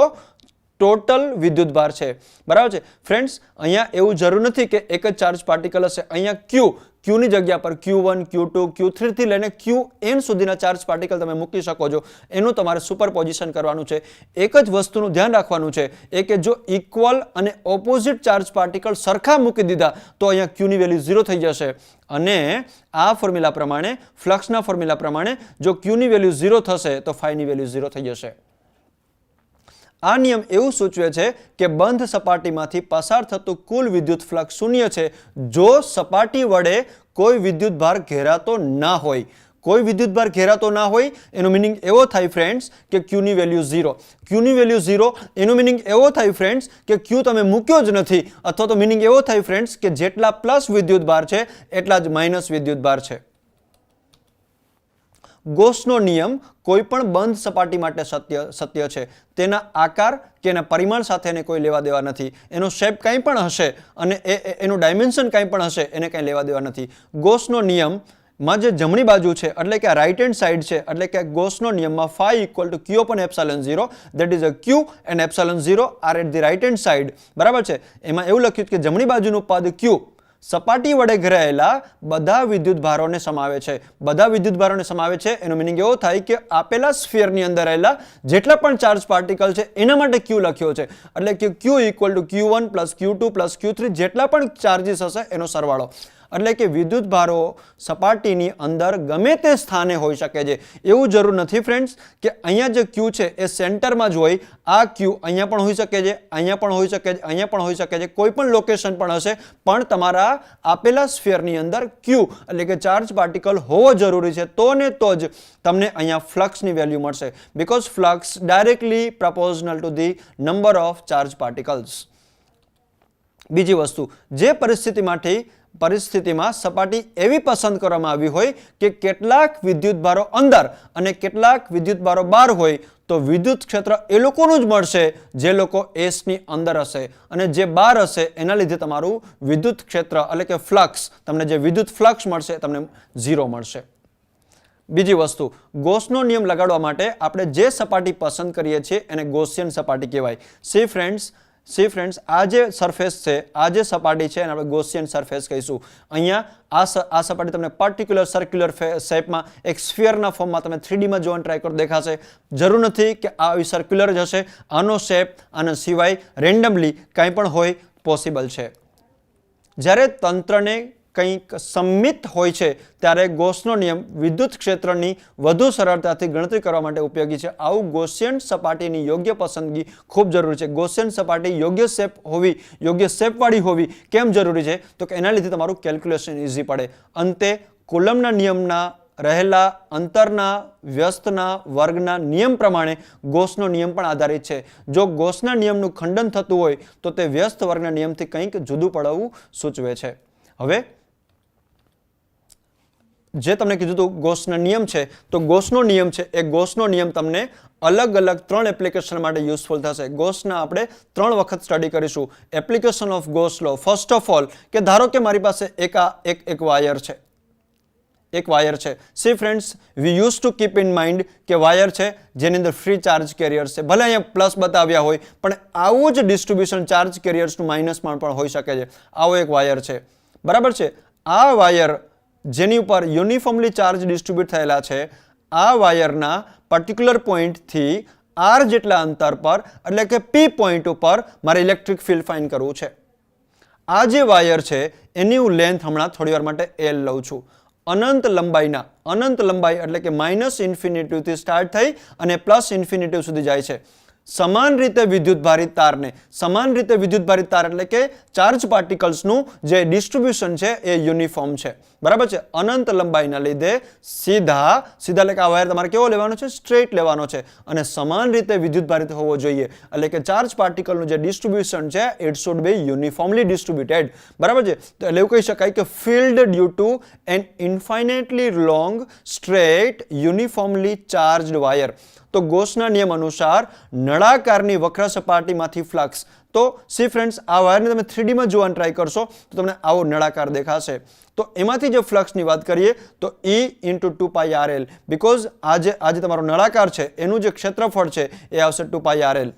Speaker 2: ટોટલ વિદ્યુતભાર છે. બરાબર છે ફ્રેન્ડ્સ? અહીંયા એવું જરૂર નથી કે એક જ ચાર્જ પાર્ટિકલ હશે. અહીંયા q ની જગ્યા પર q1, q2, q3 થી લઈને qn સુધીના ચાર્જ પાર્ટિકલ તમે મૂકી શકો છો. એનું તમારે સુપરપોઝિશન કરવાનું છે. એક જ વસ્તુનું ધ્યાન રાખવાનું છે એ કે જો ઇક્વલ અને ઓપોઝિટ ચાર્જ પાર્ટિકલ સરખા મૂકી દીધા તો અહીંયા q ની વેલ્યુ 0 થઈ જશે. અને આ ફોર્મ્યુલા પ્રમાણે, ફ્લક્સના ફોર્મ્યુલા પ્રમાણે જો q ની વેલ્યુ 0 થશે તો phi ની વેલ્યુ 0 થઈ જશે. આ નિયમ એવું સૂચવે છે કે બંધ સપાટીમાંથી પસાર થતું કુલ વિદ્યુત ફ્લક્સ શૂન્ય છે જો સપાટી વડે કોઈ વિદ્યુતભાર ઘેરાતો ના હોય. કોઈ વિદ્યુતભાર ઘેરાતો ના હોય એનો મિનિંગ એવો થાય ફ્રેન્ડ્સ કે q ની વેલ્યુ 0. q ની વેલ્યુ 0 એનો મિનિંગ એવો થાય ફ્રેન્ડ્સ કે q તમે મૂક્યો જ નથી. અથવા તો મિનિંગ એવો થાય ફ્રેન્ડ્સ કે જેટલા પ્લસ વિદ્યુતભાર છે એટલા જ માઇનસ વિદ્યુતભાર છે. ગોસનો નિયમ કોઈ પણ બંધ સપાટી માટે સત્ય છે. તેના આકાર કે એના પરિમાણ સાથે એને કોઈ લેવા દેવા નથી. એનો શેપ કંઈ પણ હશે અને એનું ડાયમેન્શન કંઈ પણ હશે એને કંઈ લેવા દેવા નથી. ગોસનો નિયમમાં જે જમણી બાજુ છે એટલે કે રાઇટ હેન્ડ સાઇડ છે, એટલે કે ગોસનો નિયમમાં phi equal to q upon epsilon 0, that is a q and epsilon 0 are at the right hand side. બરાબર છે? એમાં એવું લખ્યું કે જમણી બાજુનું પદ q સપાટી વડે ઘેરાયેલા બધા વિદ્યુતભારોને સમાવે છે. બધા વિદ્યુતભારોને સમાવે છે એનો મિનિંગ એવો થાય કે આપેલા સ્ફિયરની અંદર રહેલા જેટલા પણ ચાર્જ પાર્ટિકલ છે એના માટે q લખ્યો છે. એટલે કે q equal to q1 plus q2 plus q3 જેટલા પણ ચાર્જીસ હશે એનો સરવાળો. એટલે કે વિદ્યુતભારો સપાટીની અંદર ગમે તે સ્થાને હોઈ શકે છે. એવું જરૂર નથી ફ્રેન્ડ્સ કે અહીંયા જે q છે એ સેન્ટરમાં જ હોય. આ q અહીંયા પણ હોઈ શકે છે, અહીંયા પણ હોઈ શકે છે, અહીંયા પણ હોઈ શકે છે, કોઈ પણ લોકેશન પણ હશે. પણ તમારા આપેલા સ્ફિયરની અંદર q એટલે કે ચાર્જ પાર્ટિકલ હોવો જરૂરી છે. તો ને તો જ તમને અહીંયા ફ્લક્સની વેલ્યુ મળશે. Because flux directly પ્રપોઝનલ to the number of charge particles. બીજી વસ્તુ, જે પરિસ્થિતિમાં સપાટી એવી પસંદ કરવામાં આવી હોય કે કેટલાક વિદ્યુતભારો અંદર અને કેટલાક વિદ્યુતભારો બહાર હોય તો વિદ્યુત ક્ષેત્ર એ લોકોનું જ મળશે જે લોકો S ની અંદર હશે. અને જે બહાર હશે એના લીધે તમારું વિદ્યુત ક્ષેત્ર એટલે કે ફ્લક્સ, તમને જે વિદ્યુત ફ્લક્સ મળશે તમને 0 મળશે. બીજી વસ્તુ, ગોસનો નિયમ લગાડવા માટે આપણે જે સપાટી પસંદ કરીએ છીએ એને ગોસિયન સપાટી કહેવાય. સી ફ્રેન્ડ્સ, આ જે સરફેસ છે, આ જે સપાટી છે એને આપણે ગોસિયન સરફેસ કહીશું. અહીંયા આ સપાટી તમને પર્ટિક્યુલર સર્ક્યુલર શેપમાં એક સ્ફિયરના ફોર્મમાં તમે 3D માં જોવાનું ટ્રાય કરો દેખાશે. જરૂર નથી કે આ આવી સર્ક્યુલર જ હશે. આનો શેપ આના સિવાય રેન્ડમલી કાંઈ પણ હોય પોસિબલ છે. જ્યારે તંત્રને કંઈક સમમિત હોય છે ત્યારે ગોસનો નિયમ વિદ્યુત ક્ષેત્રની વધુ સરળતાથી ગણતરી કરવા માટે ઉપયોગી છે. આવું ગોસિયન સપાટીની યોગ્ય પસંદગી ખૂબ જરૂરી છે. ગોસિયન સપાટી યોગ્ય શેપ હોવી, યોગ્ય શેપવાળી હોવી કેમ જરૂરી છે? તો કે એના લીધે તમારું કેલ્ક્યુલેશન ઇઝી પડે. અંતે કુલમ્બના નિયમના રહેલા અંતરના વ્યસ્તના વર્ગના નિયમ પ્રમાણે ગોસનો નિયમ પણ આધારિત છે. જો ગોસના નિયમનું ખંડન થતું હોય તો તે વ્યસ્ત વર્ગના નિયમથી કંઈક જુદું પડવું સૂચવે છે. હવે જે તમને કીધું હતું ગોસના નિયમ છે, તો ગોસનો નિયમ છે એ ગોસનો નિયમ તમને અલગ અલગ 3 એપ્લિકેશન માટે યુઝફુલ થશે. ગોસના આપણે 3 વખત સ્ટડી કરીશું. Application of Gauss law. First of all કે ધારો કે મારી પાસે એક વાયર છે, એક વાયર છે. C friends, V use to keep in mind કે વાયર છે જેની અંદર ફ્રી ચાર્જ કેરિયર્સ છે. ભલે અહીંયા પ્લસ બતાવ્યા હોય પણ આવું જ ડિસ્ટ્રીબ્યુશન ચાર્જ કેરિયર્સનું માઇનસમાં પણ હોઈ શકે છે. આવો એક વાયર છે, બરાબર છે. આ વાયર જેની ઉપર યુનિફોર્મલી ચાર્જ ડિસ્ટ્રીબ્યુટ થયેલા છે, આ વાયરના પર્ટિક્યુલર પોઈન્ટથી આર જેટલા અંતર પર એટલે કે પી પોઈન્ટ ઉપર મારે ઇલેક્ટ્રિક ફિલ્ડ ફાઇન્ડ કરવું છે. આ જે વાયર છે એની હું લેન્થ હમણાં થોડી વાર માટે એલ લઉં છું. અનંત લંબાઈ એટલે કે માઇનસ ઇન્ફિનિટીથી સ્ટાર્ટ થઈ અને પ્લસ ઇન્ફિનિટી સુધી જાય છે. સમાન રીતે વિદ્યુતભારિત તારને, સમાન રીતે વિદ્યુતભારિત તાર એટલે કે ચાર્જ પાર્ટિકલ્સનું જે ડિસ્ટ્રીબ્યુશન છે એ યુનિફોર્મ છે, બરાબર છે. અનંત લંબાઈના લીધે સીધા એટલે કે આ વાયર તમારે કેવો લેવાનો છે? સ્ટ્રેટ લેવાનો છે અને સમાન રીતે વિદ્યુતભારિત હોવો જોઈએ. એટલે કે ચાર્જ પાર્ટિકલનું જે ડિસ્ટ્રીબ્યુશન છે it should be uniformly distributed, બરાબર છે. તો એટલે એવું કહી શકાય કે field due to an infinitely long straight uniformly charged wire. તો ગોસના નિયમ અનુસાર નળાકારની વક્ર સપાટીમાંથી ફ્લક્સ. તો સી ફ્રેન્ડ્સ, આ વાયરને તમે 3D માં જોવાનું ટ્રાય કરશો તો તમને આવો નળાકાર દેખાશે. તો એમાંથી જે ફ્લક્સની વાત કરીએ તો E × 2πRL, બીકોઝ આ જે તમારો નળાકાર છે એનું જે ક્ષેત્રફળ છે એ આવશે 2πRL.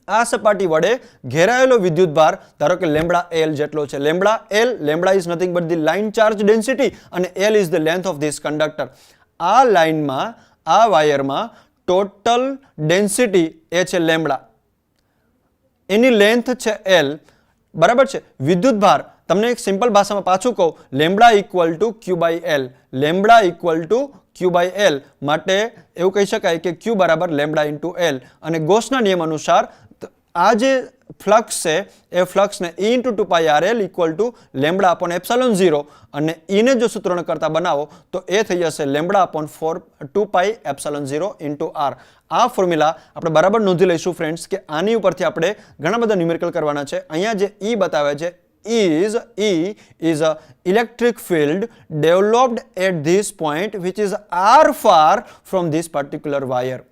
Speaker 2: આ સપાટી વડે ઘેરાયેલો વિદ્યુતભાર ધારો કે લેમ્બડા એલ જેટલો છે. Lambda is nothing but the line charge density અને L is the length of this conductor. આ લાઇનમાં, આ વાયરમાં ટોટલ ડેન્સિટી એ છે લેમ્બડા, એની લેન્થ છે એલ, બરાબર છે. વિદ્યુતભાર તમને એક સિમ્પલ ભાષામાં પાછું કહું, lambda equal to Q by L. Lambda equal to Q by L માટે એવું કહી શકાય કે ક્યુ બરાબર લેમ્બડા ઇન્ટુ એલ. અને ગોસના નિયમ અનુસાર આ જે ફ્લક્સ છે એ ફ્લક્સને E × 2πRL equal to lambda upon epsilon 0 અને E ને જો સૂત્રણ કરતા બનાવો તો એ થઈ જશે lambda upon 2π epsilon 0 into R. આ ફોર્મ્યુલા આપણે બરાબર નોંધી લઈશું ફ્રેન્ડ્સ કે આની ઉપરથી આપણે ઘણા બધા ન્યુમેરિકલ કરવાના છે. અહીંયા જે E બતાવે છે is a electric field developed at this point which is r far from this particular wire.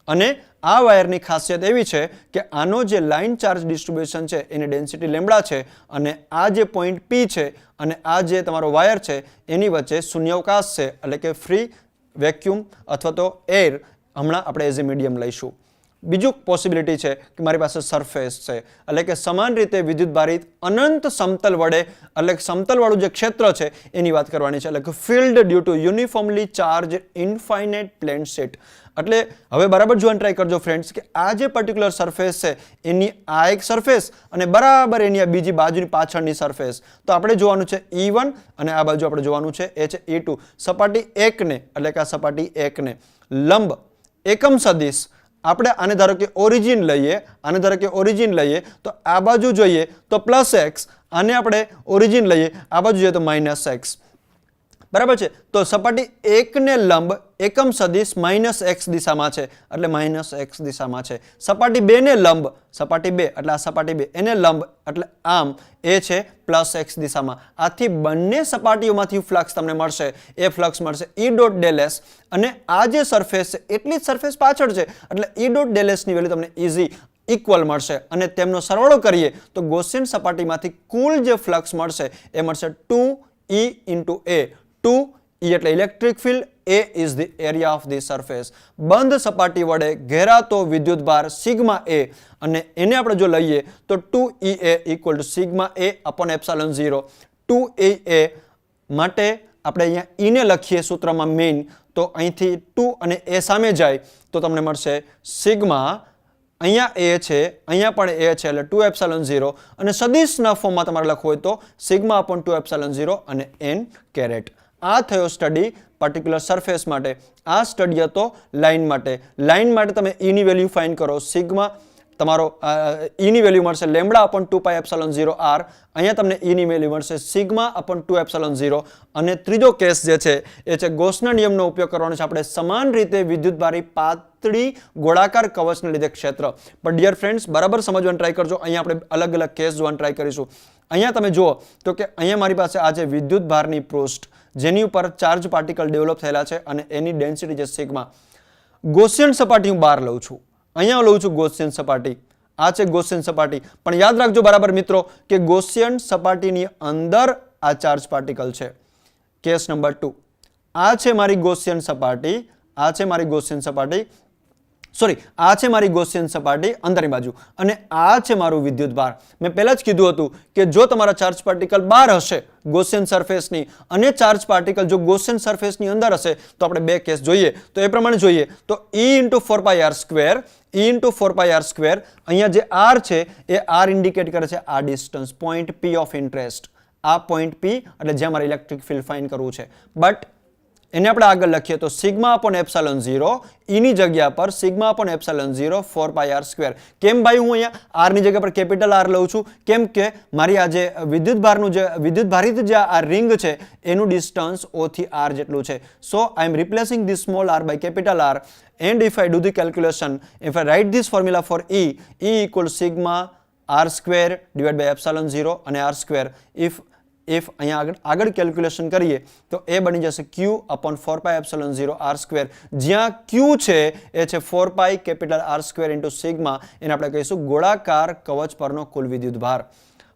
Speaker 2: અને આ વાયરની ખાસિયત એવી છે કે આનો જે લાઇન ચાર્જ ડિસ્ટ્રીબ્યુશન છે એની ડેન્સિટી લેમ્બડા છે અને આ જે પોઈન્ટ P છે અને આ જે તમારો વાયર છે એની વચ્ચે શૂન્યાવકાશ છે, એટલે કે ફ્રી વેક્યુમ અથવા તો એર હમણાં આપણે એઝ એ મીડિયમ લઈશું. બીજું પોસિબિલિટી છે કે મારી પાસે સરફેસ છે, એટલે કે સમાન રીતે વિદ્યુતભારિત અનંત સમતલ વડે, એટલે કે સમતલવાળું જે ક્ષેત્ર છે એની વાત કરવાની છે, એટલે કે field due to uniformly charge infinite plane sheet. એટલે હવે બરાબર જોવાનું ટ્રાય કરજો ફ્રેન્ડ્સ કે આ જે પર્ટિક્યુલર સરફેસ છે એની આ એક સરફેસ અને બરાબર એની આ બીજી બાજુની પાછળની સરફેસ. તો આપણે જોવાનું છે E1 અને આ બાજુ આપણે જોવાનું છે એ છે E2. સપાટી 1 ને એટલે કે આ સપાટી 1 ને લંબ એકમ સદિશ આપણે આને ધારો કે ઓરિજિન લઈએ, આને ધારો કે ઓરિજિન લઈએ તો આ બાજુ જોઈએ તો +x, આને આપણે ઓરિજિન લઈએ આ બાજુ જોઈએ તો -x, બરાબર છે. તો સપાટી 1 ને લંબ એકમ સદિશ -x દિશામાં છે એટલે -x દિશામાં છે. સપાટી 2 ને લંબ, સપાટી 2 એટલે આ સપાટી 2 એને લંબ એટલે આમ એ છે +x દિશામાં. આથી બંને સપાટીઓમાંથી ફ્લક્સ તમને મળશે, એ ફ્લક્સ મળશે E.ΔS અને આ જે સરફેસ છે એટલી જ સરફેસ પાછળ છે એટલે E.ΔS ની વેલ્યુ તમને ઇઝી ઇક્વલ મળશે અને તેમનો સરવાળો કરીએ તો ગૌસિયન સપાટીમાંથી કુલ જે ફ્લક્સ મળશે એ મળશે 2E × A. 2E એટલે electric field, A is the area of the surface. બંધ સપાટી વડે ઘેરાતો વિદ્યુતભાર સિગ્મા A અને એને આપણે જો લઈએ તો 2EA = sigma A upon epsilon 0. 2EA માટે આપણે અહીંયા E ને લખીએ સૂત્રમાં મેઇન, તો અહીંથી 2 અને A સામે જાય તો તમને મળશે સિગ્મા અહીંયા એ છે, અહીંયા પણ એ છે, એટલે 2 એપ્સિલોન 0 અને સદિશના ફોર્મમાં તમારે લખવું હોય તો સિગ્મા અપોન 2 એપ્સિલોન 0 અને n કેરેટ. આ થયો સ્ટડી પર્ટિક્યુલર સરફેસ માટે. આ સ્ટડી હતો લાઇન માટે. લાઇન માટે તમે e ની વેલ્યુ ફાઇન્ડ કરો. સિગ્મા તમારો e ની વેલ્યુ મળશે લેમ્બડા અપોન 2 પાઈ એપ્સિલોન 0 r. અહીંયા તમને e ની વેલ્યુ મળશે સિગ્મા અપોન 2 એપ્સિલોન 0. અને ત્રીજો કેસ જે છે એ છે ગોસના નિયમનો ઉપયોગ કરવાનો છે આપણે સમાન રીતે વિદ્યુતભારી પાતળી ગોળાકાર કવચને લીધે ક્ષેત્ર. પણ ડિયર ફ્રેન્ડ્સ, બરાબર સમજવાનું ટ્રાય કરજો. અહીંયા આપણે અલગ અલગ કેસ જોવાનું ટ્રાય કરીશું. અહીંયા તમે જુઓ તો કે અહીંયા મારી પાસે આ છે વિદ્યુતભારની પૃષ્ઠ જેની ઉપર ચાર્જ પાર્ટિકલ ડેવલપ થયેલા છે અને એની ડેન્સિટી છે સિગ્મા. ગોસિયન સપાટી હું બહાર લઉં છું. અહીંયા લઉં છું ગોસિયન સપાટી. આ છે ગોસિયન સપાટી. પણ યાદ રાખજો બરાબર મિત્રો કે ગોસિયન સપાટીની અંદર આ ચાર્જ પાર્ટિકલ છે. Case number 2. આ છે મારી ગોસિયન સપાટી. આ છે મારી ગોસિયન સપાટી. સોરી, આ છે મારી ગોસિયન સપાટી અંદરની બાજુ અને આ છે મારું વિદ્યુતભાર. મેં પહેલા જ કીધું હતું કે જો તમારા ચાર્જ પાર્ટિકલ બહાર હશે ગોસિયન સરફેસની અને ચાર્જ પાર્ટિકલ જો ગોસિયન સરફેસની અંદર હશે તો આપણે બે કેસ જોઈએ. તો એ પ્રમાણે જોઈએ તો E × 4πr², E × 4πr². અહીંયા જે r છે એ r ઇન્ડિકેટ કરે છે આ distance, point P of interest. આ પોઈન્ટ P એટલે જ્યાં મારે ઇલેક્ટ્રિક ફિલ્ડ ફાઇન્ડ કરવું છે. બટ એને આપણે આગળ લખીએ તો સિગ્મા અપોન એપ્સિલોન 0 E ની જગ્યા પર સિગ્મા અપોન એપ્સિલોન 0 4πr². કેમ ભાઈ હું અહીંયા r ની જગ્યા પર કેપિટલ R લઉં છું? કેમ કે મારી આ જે વિદ્યુતભારિત જે આ રિંગ છે એનું ડિસ્ટન્સ O થી R જેટલું છે. So I am replacing this small r by capital R, and if I do the calculation, if I write this formula for E equals sigma r² divided by epsilon 0 અને r². if અહીંયા આગળ calculation કરીએ તો એ બની જશે q upon 4 પાઈ epsilon 0 r², જ્યાં q છે એ છે 4 પાઈ કેપિટલ r² ઇન્ટુ સિગ્મા. એને આપણે કહીશું ગોળાકાર કવચ પરનો કુલ વિદ્યુતભાર.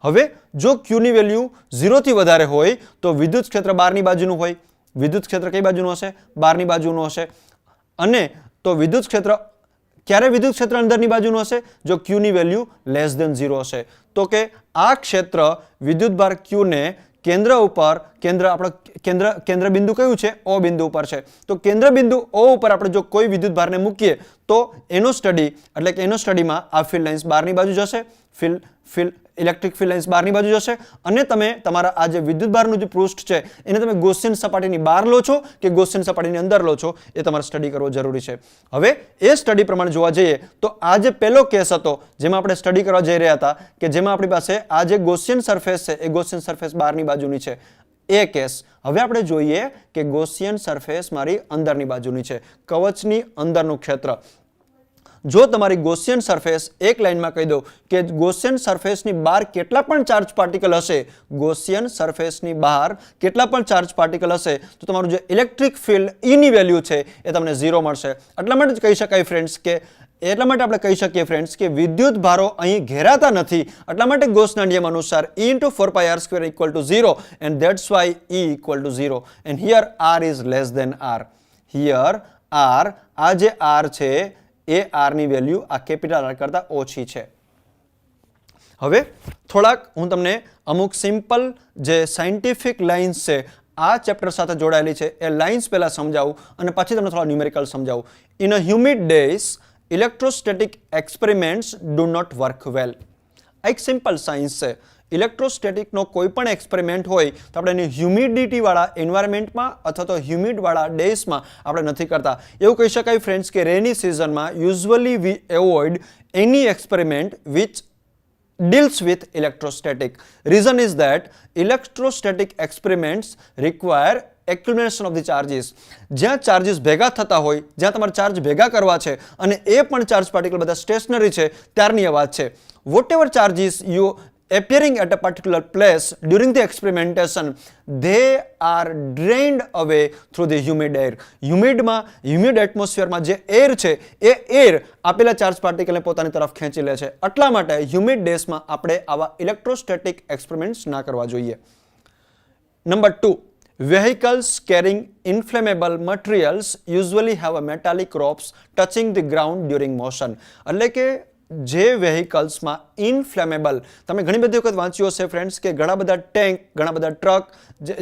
Speaker 2: હવે જો q ની વેલ્યુ 0 થી વધારે હોય તો વિદ્યુત ક્ષેત્ર બહારની બાજુનું હોય. વિદ્યુત ક્ષેત્ર કઈ બાજુનું હશે? બહારની બાજુનું હશે. અને તો વિદ્યુત ક્ષેત્ર ક્યારે વિદ્યુત ક્ષેત્ર અંદરની બાજુનું હશે? જો q ની વેલ્યુ લેસ ધેન 0 હશે. તો કે આ ક્ષેત્ર વિદ્યુતભાર q ને કેન્દ્ર ઉપર કેન્દ્ર બિંદુ કયું છે? O બિંદુ ઉપર છે. તો કેન્દ્ર બિંદુ O ઉપર આપણે જો કોઈ વિદ્યુતભારને મૂકીએ તો એનો સ્ટડી એટલે કે એનો સ્ટડીમાં આ ફિલ્ડ લાઇન્સ બહારની બાજુ જશે. ઇલેક્ટ્રિક ફિલ્ડ લાઇન્સ બહારની બાજુ જશે અને તમે તમારા આ જે વિદ્યુતભારનું જે પૃષ્ઠ છે એને તમે ગોસિયન સપાટીની બહાર લો છો કે ગોસિયન સપાટીની અંદર લો છો એ તમારે સ્ટડી કરવો જરૂરી છે. હવે એ સ્ટડી પ્રમાણે જોવા જઈએ તો આ જે પહેલો કેસ હતો જેમાં આપણે સ્ટડી કરવા જઈ રહ્યા હતા કે જેમાં આપણી પાસે આ જે ગોસિયન સરફેસ છે એ ગોસિયન સરફેસ બહારની બાજુની છે એ કેસ. હવે આપણે જોઈએ કે ગોસિયન સરફેસ મારી અંદરની બાજુની છે, કવચની અંદરનું ક્ષેત્ર. જો તમારી ગોસિયન સરફેસ એક લાઇનમાં કહી દઉં કે ગોસિયન સરફેસની બહાર કેટલા પણ ચાર્જ પાર્ટિકલ હશે, ગોસિયન સરફેસની બહાર કેટલા પણ ચાર્જ પાર્ટિકલ હશે તો તમારું જે ઇલેક્ટ્રિક ફિલ્ડ E ની વેલ્યુ છે એ તમને 0 મળશે. એટલા માટે જ કહી શકાય ફ્રેન્ડ્સ કે એટલા માટે આપણે કહી શકીએ ફ્રેન્ડ્સ કે વિદ્યુત ભારો અહીં ઘેરાતા નથી. એટલા માટે ગોસના નિયમ અનુસાર E × 4πr² equal to 0 and that's why E equal to 0 and here R is less than R. Here R, આ જે R છે એ R ની વેલ્યુ આ કેપિટલ R કરતા ઓછી છે. હવે થોડાક હું તમને અમુક સિમ્પલ જે સાયન્ટિફિક લાઇન્સ છે આ ચેપ્ટર સાથે જોડાયેલી છે એ લાઇન્સ પહેલા સમજાવું અને પછી તમને થોડા ન્યુમેરિકલ સમજાવું. In a humid days electrostatic experiments do not work well. આ એક સિમ્પલ સાયન્સ છે. ઇલેક્ટ્રોસ્ટેટિકનો કોઈ પણ એક્સપેરિમેન્ટ હોય તો આપણે એને હ્યુમિડિટી વાળા એન્વાયરમેન્ટમાં અથવા તો હ્યુમિડ વાળા ડેઝમાં આપણે નથી કરતા. એવું કહી શકાય ફ્રેન્ડ્સ કે રેની સિઝનમાં usually we avoid any experiment which deals with electrostatic. Reason is that electrostatic experiments require accumulation of the charges. જ્યાં ચાર્જીસ ભેગા થતા હોય, જ્યાં તમારે ચાર્જ ભેગા કરવા છે અને એ પણ ચાર્જ પાર્ટિકલ બધા સ્ટેશનરી છે ત્યારની આ વાત છે. whatever charges you appearing at a particular place during the experimentation, they are drained away through the humid air. humid atmosphere માં જે એર છે એ એર આપેલા ચાર્જ પાર્ટિકલને પોતાની તરફ ખેંચી લે છે. એટલા માટે હ્યુમિડ ડેઝમાં આપણે આવા ઇલેક્ટ્રોસ્ટેટિક એક્સપેરિમેન્ટ્સ ના કરવા જોઈએ. Number 2, vehicles carrying inflammable materials usually have a metallic ropes touching the ground during motion. એટલે કે જે વેહિકલ્સમાં ઇનફ્લેમેબલ, તમે ઘણી બધી વખત વાંચ્યું હશે ફ્રેન્ડ્સ કે ઘણા બધા ટેન્ક, ઘણા બધા ટ્રક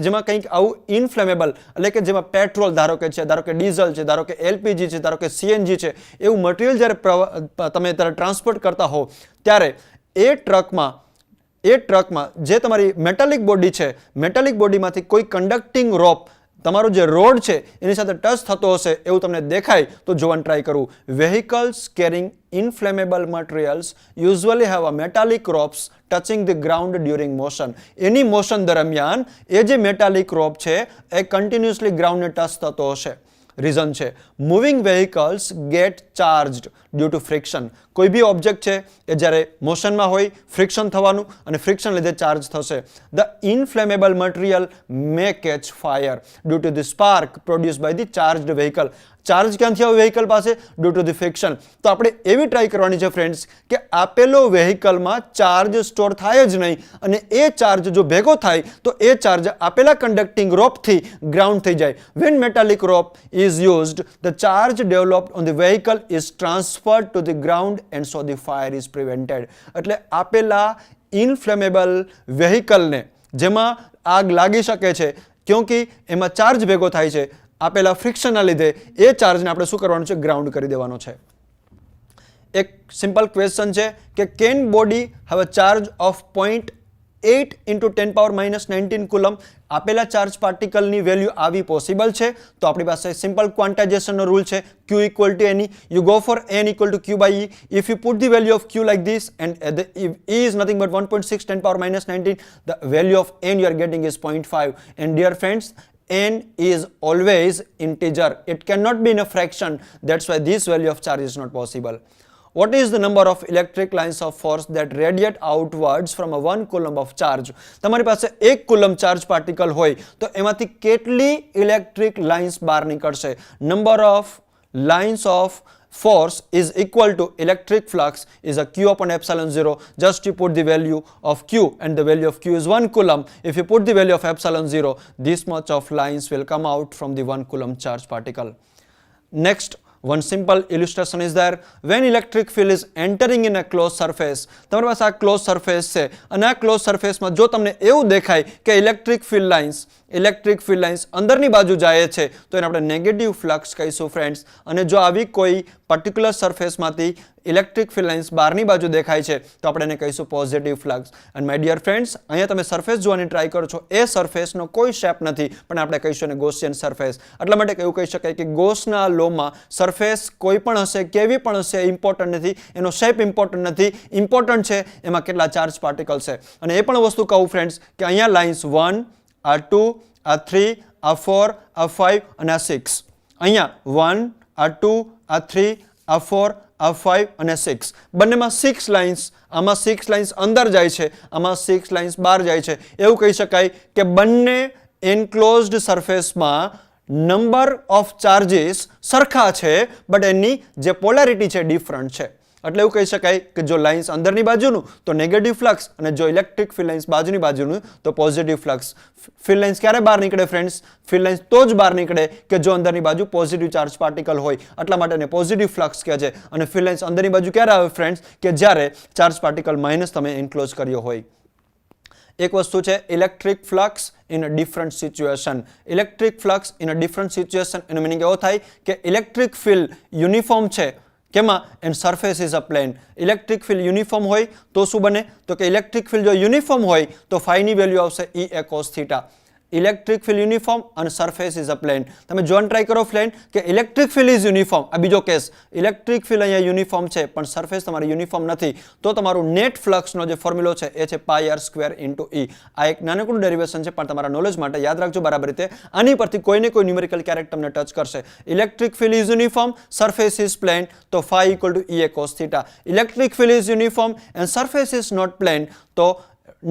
Speaker 2: જેમાં કંઈક આવું ઇનફ્લેમેબલ એટલે કે જેમાં પેટ્રોલ ધારો કે ડીઝલ છે, ધારો કે એલપીજી છે, ધારો કે સીએનજી છે, એવું મટીરિયલ જ્યારે તમે ટ્રાન્સપોર્ટ કરતા હો ત્યારે એ ટ્રકમાં જે તમારી મેટાલિક બોડી છે, મેટાલિક બોડીમાંથી કોઈ કન્ડક્ટિંગ રોપ તમારો જે રોડ છે એની સાથે ટચ થતો હશે એવું તમને દેખાય તો જોવાનું ટ્રાય કરવું. Vehicles carrying inflammable materials usually have a metallic ropes touching the ground during motion. Any motion દરમિયાન એ જે મેટાલિક રોપ છે એ કન્ટિન્યુઅસલી ગ્રાઉન્ડને ટચ થતો હશે. રીઝન છે moving vehicles get charged due to friction. કોઈ બી ઓબ્જેક્ટ છે એ જ્યારે મોશનમાં હોય ફ્રિક્શન થવાનું અને ફ્રિક્શન લીધે ચાર્જ થશે. The inflammable material may catch fire due to the spark produce by the charged vehicle. Charge ક્યાંથી આવે વેહિકલ પાસે? Due to the friction. તો આપણે એવી ટ્રાય કરવાની છે ફ્રેન્ડ્સ કે આપેલો વેહિકલમાં ચાર્જ સ્ટોર થાય જ નહીં અને એ ચાર્જ જો ભેગો થાય તો એ ચાર્જ આપેલા કન્ડક્ટિંગ રોપથી ગ્રાઉન્ડ થઈ જાય. When metallic rope is used, the charge developed on the vehicle is transferred to the ground and so the fire is prevented. એટલે આપેલા ઇનફ્લેમેબલ વેહિકલને જેમાં આગ લાગી શકે છે ક્યોંકિ એમાં ચાર્જ ભેગો થાય છે, આપેલા ફ્રિક્શનના લીધે એ ચાર્જને આપણે શું કરવાનું છે? ગ્રાઉન્ડ કરી દેવાનો છે. એક સિમ્પલ ક્વેશ્ચન છે કે can body have a charge of 0.8 into 10 power minus 19 coulomb. આપેલા ચાર્જ પાર્ટિકલની વેલ્યુ આવી પોસિબલ છે તો આપણી પાસે સિમ્પલ ક્વોન્ટાઇઝેશનનો રૂલ છે Q equal to NE. You go for N equal to Q by E. If you put the value of Q like this and if E is nothing but 1.6 10 power minus 19, the value of N you are getting is 0.5. And dear friends, N is always integer. It cannot be in a fraction. That's why this value of charge is not possible. What is the number of electric lines of force that radiate outwards from a 1 coulomb of charge? તમારી પાસે 1 coulomb charge particle હોય તો એમાંથી કેટલી electric lines બહાર નીકળશે? Number of lines of force is equal to electric flux is a Q upon epsilon 0. Just you put the value of Q and the value of Q is 1 coulomb. If you put the value of epsilon 0, this much of lines will come out from the 1 coulomb charge particle. Next, one simple illustration is there. When electric field is entering in a closed surface, તમારી પાસે આ close surface છે અને આ close સરફેસમાં જો તમને એવું દેખાય કે ઇલેક્ટ્રિક ફિલ્ડ લાઇન્સ અંદરની બાજુ જાય છે તો એને આપણે નેગેટિવ ફ્લક્સ કહીશું ફ્રેન્ડ્સ. અને જો આવી કોઈ પર્ટિક્યુલર સરફેસમાંથી ઇલેક્ટ્રિક ફિલ્ડ લાઇન્સ બહારની બાજુ દેખાય છે તો આપણે એને કહીશું positive flux. And my dear friends, અહીંયા તમે સરફેસ જોવાની ટ્રાય કરો છો, એ સરફેસનો કોઈ શેપ નથી પણ આપણે કહીશું એને ગોસિયન સરફેસ. એટલા માટે એવું કહી શકાય કે ગોસના લોમાં સરફેસ કોઈ પણ હશે, કેવી પણ હશે, ઇમ્પોર્ટન્ટ નથી, એનો શેપ ઇમ્પોર્ટન્ટ નથી, ઇમ્પોર્ટન્ટ છે એમાં કેટલા ચાર્જ પાર્ટિકલ છે. અને એ પણ વસ્તુ કહું ફ્રેન્ડ્સ કે અહીંયા લાઇન્સ 1 આ 2 આ 3 આ 4 આ 5 અને આ 6. અહીંયા 1 આ 2 આ 3 આ 4 આ 5 અને 6 બંનેમાં 6 લાઇન્સ, આમાં 6 લાઇન્સ અંદર જાય છે, આમાં 6 લાઇન્સ બહાર જાય છે. એવું કહી શકાય કે બંને એન્ક્લોઝડ સરફેસમાં નંબર ઓફ ચાર્જીસ સરખા છે બટ એની જે પોલારિટી છે ડિફરન્ટ છે. એટલે એવું કહી શકાય કે જો લાઇન્સ અંદરની બાજુનું તો નેગેટિવ ફ્લક્સ અને જો ઇલેક્ટ્રિક ફિલ્ડ લાઇન્સ બાજુની બાજુનું તો પોઝિટિવ ફ્લક્સ. ફિલ્ડ લાઇન્સ ક્યારે બહાર નીકળે ફ્રેન્ડ્સ? ફિલ્ડ લાઇન્સ તો જ બહાર નીકળે કે જો અંદરની બાજુ પોઝિટિવ ચાર્જ પાર્ટિકલ હોય, એટલા માટે એને પોઝિટિવ ફ્લક્સ કહે છે. અને ફિલ્ડ લાઇન્સ અંદરની બાજુ ક્યારે આવે ફ્રેન્ડ્સ? કે જ્યારે ચાર્જ પાર્ટિકલ માઇનસ તમે એન્ક્લોઝ કર્યો હોય. એક વસ્તુ છે electric flux in a different situation. Electric flux in a different situation એનો મિનિંગ એવો થાય કે ઇલેક્ટ્રિક ફિલ્ડ યુનિફોર્મ છે કેમાં? And surface is a plane. Electric field uniform હોય તો શું બને? તો કે ઇલેક્ટ્રિક ફિલ્ડ જો યુનિફોર્મ હોય તો ફાઈની વેલ્યુ આવશે E a cos theta. Electric field uniform અને સરફેસ ઇઝ અ પ્લેન. તમે જોવાનું ટ્રાય કરો ફ્રેન્ડ કે ઇલેક્ટ્રિક ફિલ્ડ ઇઝ યુનિફોર્મ. આ બીજો કેસ, ઇલેક્ટ્રિક ફિલ્ડ અહીંયા યુનિફોર્મ છે પણ સરફેસ તમારી યુનિફોર્મ નથી તો તમારું નેટ ફ્લક્સનો જે ફોર્મ્યુલો છે એ છે પાઈ આર સ્ક્વેર ઇન્ટુ E. આ એક નાનકડું ડેરિવેશન છે પણ તમારા નોલેજ માટે યાદ રાખજો બરાબર રીતે. આની પરથી કોઈને કોઈ ન્યુમેરિકલ ક્યારેક તમને ટચ કરશે. Electric field is uniform, surface is plane તો phi equal to E a cos theta. Electric field is uniform and surface is not plane તો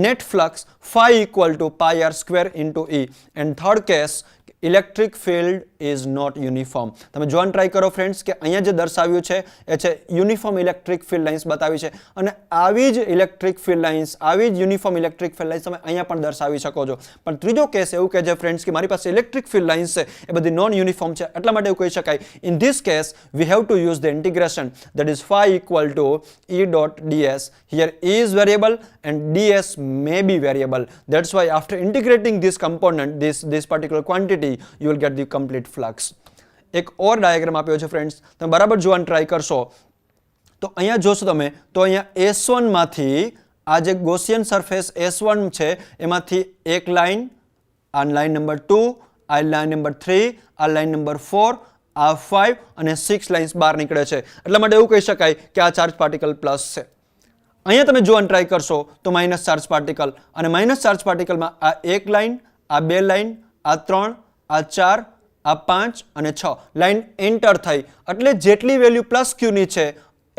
Speaker 2: net flux phi equal to pi r square into E. And third case electric field is not uniform. તમે જોવાનું try કરો friends કે અહીંયા જે દર્શાવ્યું છે એ છે યુનિફોર્મ ઇલેક્ટ્રિક ફિલ્ડ લાઇન્સ બતાવી છે, અને આવી જ ઇલેક્ટ્રિક ફિલ્ડ લાઇન્સ, આવી જ યુનિફોર્મ ઇલેક્ટ્રિક ફિલ્ડ લાઇન્સ તમે અહીંયા પણ દર્શાવી શકો છો. પણ ત્રીજો કેસ એવું કહે છે ફ્રેન્ડ્સ કે મારી પાસે ઇલેક્ટ્રિક ફિલ્ડ લાઇન્સ છે એ બધી નોન યુનિફોર્મ છે, એટલા માટે એવું કહી શકાય in this case we have to use the integration that is phi equal to E dot ds. Here E is variable and ds may be variable. That's why after integrating this component, this particular quantity, you will get the complete flux. એક ઓર diagram આપ્યો છે friends, તમે બરાબર જોવાનું try કરશો તો અહીંયા જોશો તમે તો અહીંયા S1 માંથી આ જે ગોસિયન સરફેસ S1 છે એમાંથી એક લાઈન, આ લાઈન નંબર 2, આ લાઈન નંબર 3, આ લાઈન નંબર 4, આ 5 અને 6 લાઇન્સ બહાર નીકળે છે. એટલા માટે એવું કહી શકાય કે આ ચાર્જ પાર્ટિકલ પ્લસ છે. અહીંયા તમે જોવાનું ટ્રાય કરશો તો માઇનસ ચાર્જ પાર્ટિકલ, અને માઇનસ ચાર્જ પાર્ટિકલમાં આ એક લાઇન, આ બે લાઇન, આ 3, આ 4, આ 5 અને 6 લાઇન એન્ટર થઈ, એટલે જેટલી વેલ્યુ પ્લસ ક્યુની છે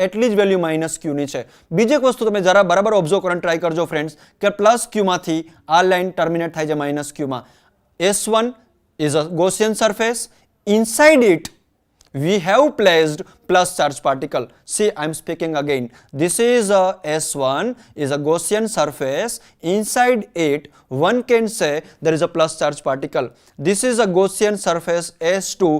Speaker 2: એટલી જ વેલ્યુ માઇનસ ક્યુની છે. બીજી એક વસ્તુ તમે જરા બરાબર ઓબ્ઝર્વ કરવાનું ટ્રાય કરજો ફ્રેન્ડ્સ કે પ્લસ ક્યુમાંથી આ લાઇન ટર્મિનેટ થાય છે minus ક્યુમાં. S1 is a Gaussian surface. Inside it we have placed plus charge particle. See, I am speaking again. This is a S1 is a Gaussian surface. Inside it one can say there is a plus charge particle. This is a Gaussian surface S2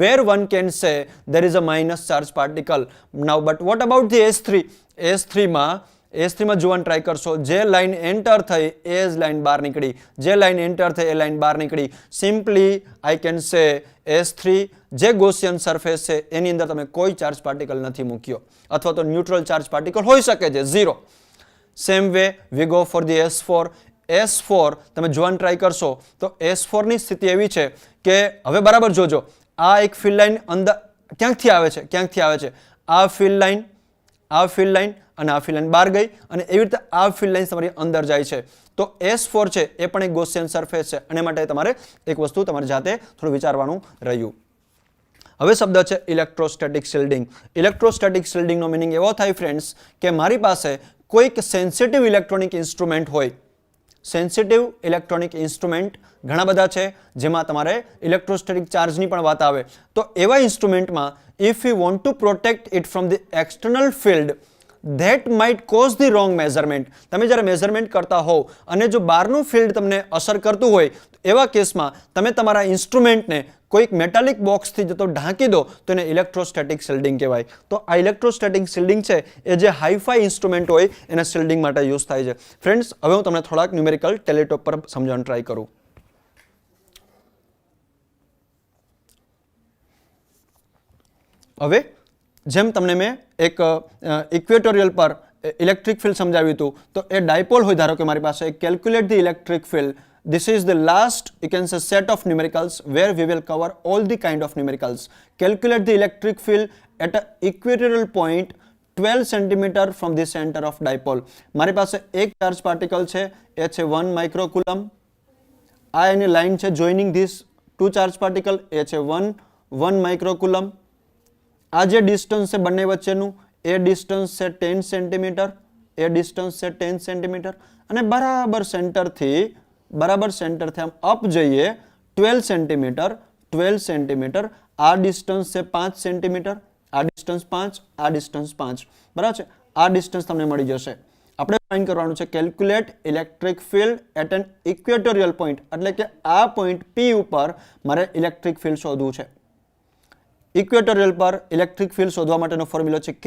Speaker 2: where one can say there is a minus charge particle. Now but what about the S3? S3 માં જોવાનું try કરશો, જે line enter થઈ એ જ line બહાર નીકળી, જે line enter થઈ એ લાઈન બહાર નીકળી. Simply I can say S3 જે ગોસિયન સરફેસ છે એની અંદર તમે કોઈ ચાર્જ પાર્ટિકલ નથી મૂક્યો, અથવા તો ન્યુટ્રલ ચાર્જ પાર્ટિકલ હોઈ શકે છે 0. Same way we go for the S4 તમે જોવાનું ટ્રાય કરશો તો S4 ની સ્થિતિ એવી છે કે હવે બરાબર જોજો, આ એક ફિલ્ડ લાઈન અંદર ક્યાંકથી આવે છે, આ ફિલ્ડ લાઈન અને આ ફિલ્ડ લાઈન બહાર ગઈ, અને એવી રીતે આ ફિલ્ડ લાઈન તમારી અંદર જાય છે. તો S4 છે એ પણ એક ગોસિયન સરફેસ છે, અને માટે તમારે એક વસ્તુ તમારી જાતે થોડું વિચારવાનું રહ્યું. હવે શબ્દ છે ઇલેક્ટ્રોસ્ટેટિક શિલ્ડિંગ. ઇલેક્ટ્રોસ્ટેટિક શિલ્ડિંગનો મિનિંગ એવો થાય ફ્રેન્ડ્સ કે મારી પાસે કોઈક સેન્સિટિવ ઇલેક્ટ્રોનિક ઇન્સ્ટ્રુમેન્ટ હોય. સેન્સિટિવ ઇલેક્ટ્રોનિક ઇન્સ્ટ્રુમેન્ટ ઘણા બધા છે, જેમાં તમારે ઇલેક્ટ્રોસ્ટેટિક ચાર્જની પણ વાત આવે. તો એવા ઇન્સ્ટ્રુમેન્ટમાં if you want to protect it from the external field that might cause the wrong measurement. તમે જ્યારે મેઝરમેન્ટ કરતા હોવ અને જો બહારનું ફિલ્ડ તમને અસર કરતું હોય એવા કેસમાં તમે તમારા ઇન્સ્ટ્રુમેન્ટને કોઈક મેટાલિક બોક્સથી જતો ઢાંકી દો તો એને ઇલેક્ટ્રોસ્ટેટિક શિલ્ડિંગ કહેવાય. તો આ ઇલેક્ટ્રોસ્ટેટિક શિલ્ડિંગ છે એ જે હાઈફાઈ ઇન્સ્ટ્રુમેન્ટ હોય એના શિલ્ડિંગ માટે યુઝ થાય છે. ફ્રેન્ડ્સ, હવે હું તમને થોડાક ન્યુમેરિકલ ટેલિટોપ પર સમજાવવાનું ટ્રાય કરું. હવે જેમ તમને મેં એક ઇક્વેટોરિયલ પર ઇલેક્ટ્રિક ફિલ્ડ સમજાવ્યું હતું, તો એ ડાયપોલ હોય, ધારો કે મારી પાસે calculate the electric field. This is the last, you can say, set of numericals where we will cover all the kind of numericals. Calculate the electric field at an equatorial point 12 cm from the center of dipole. મારી પાસે એક charge particle છે એ છે 1 microcoulomb. આ એની line છે joining this to charge particle એ છે 1 માઇક્રોકુલમ. આ જે ડિસ્ટન્સ છે બંને વચ્ચેનું એ ડિસ્ટન્સ છે 10 સેન્ટીમીટર, અને બરાબર સેન્ટરથી આમ અપ જઈએ 12 સેન્ટીમીટર. આ ડિસ્ટન્સ છે 5 સેન્ટીમીટર, આ ડિસ્ટન્સ 5, આ ડિસ્ટન્સ 5, બરાબર છે. આ ડિસ્ટન્સ તમને મળી જશે. આપણે ફાઇન્ડ કરવાનું છે calculate electric field at an equatorial point, એટલે કે આ પોઈન્ટ P ઉપર મારે ઇલેક્ટ્રિક ફિલ્ડ શોધવું છે. ઇક્વેટોરિયલ પર ઇલેક્ટ્રિક ફિલ્ડ શોધવા માટેનો ફોર્મ્યુલા છે K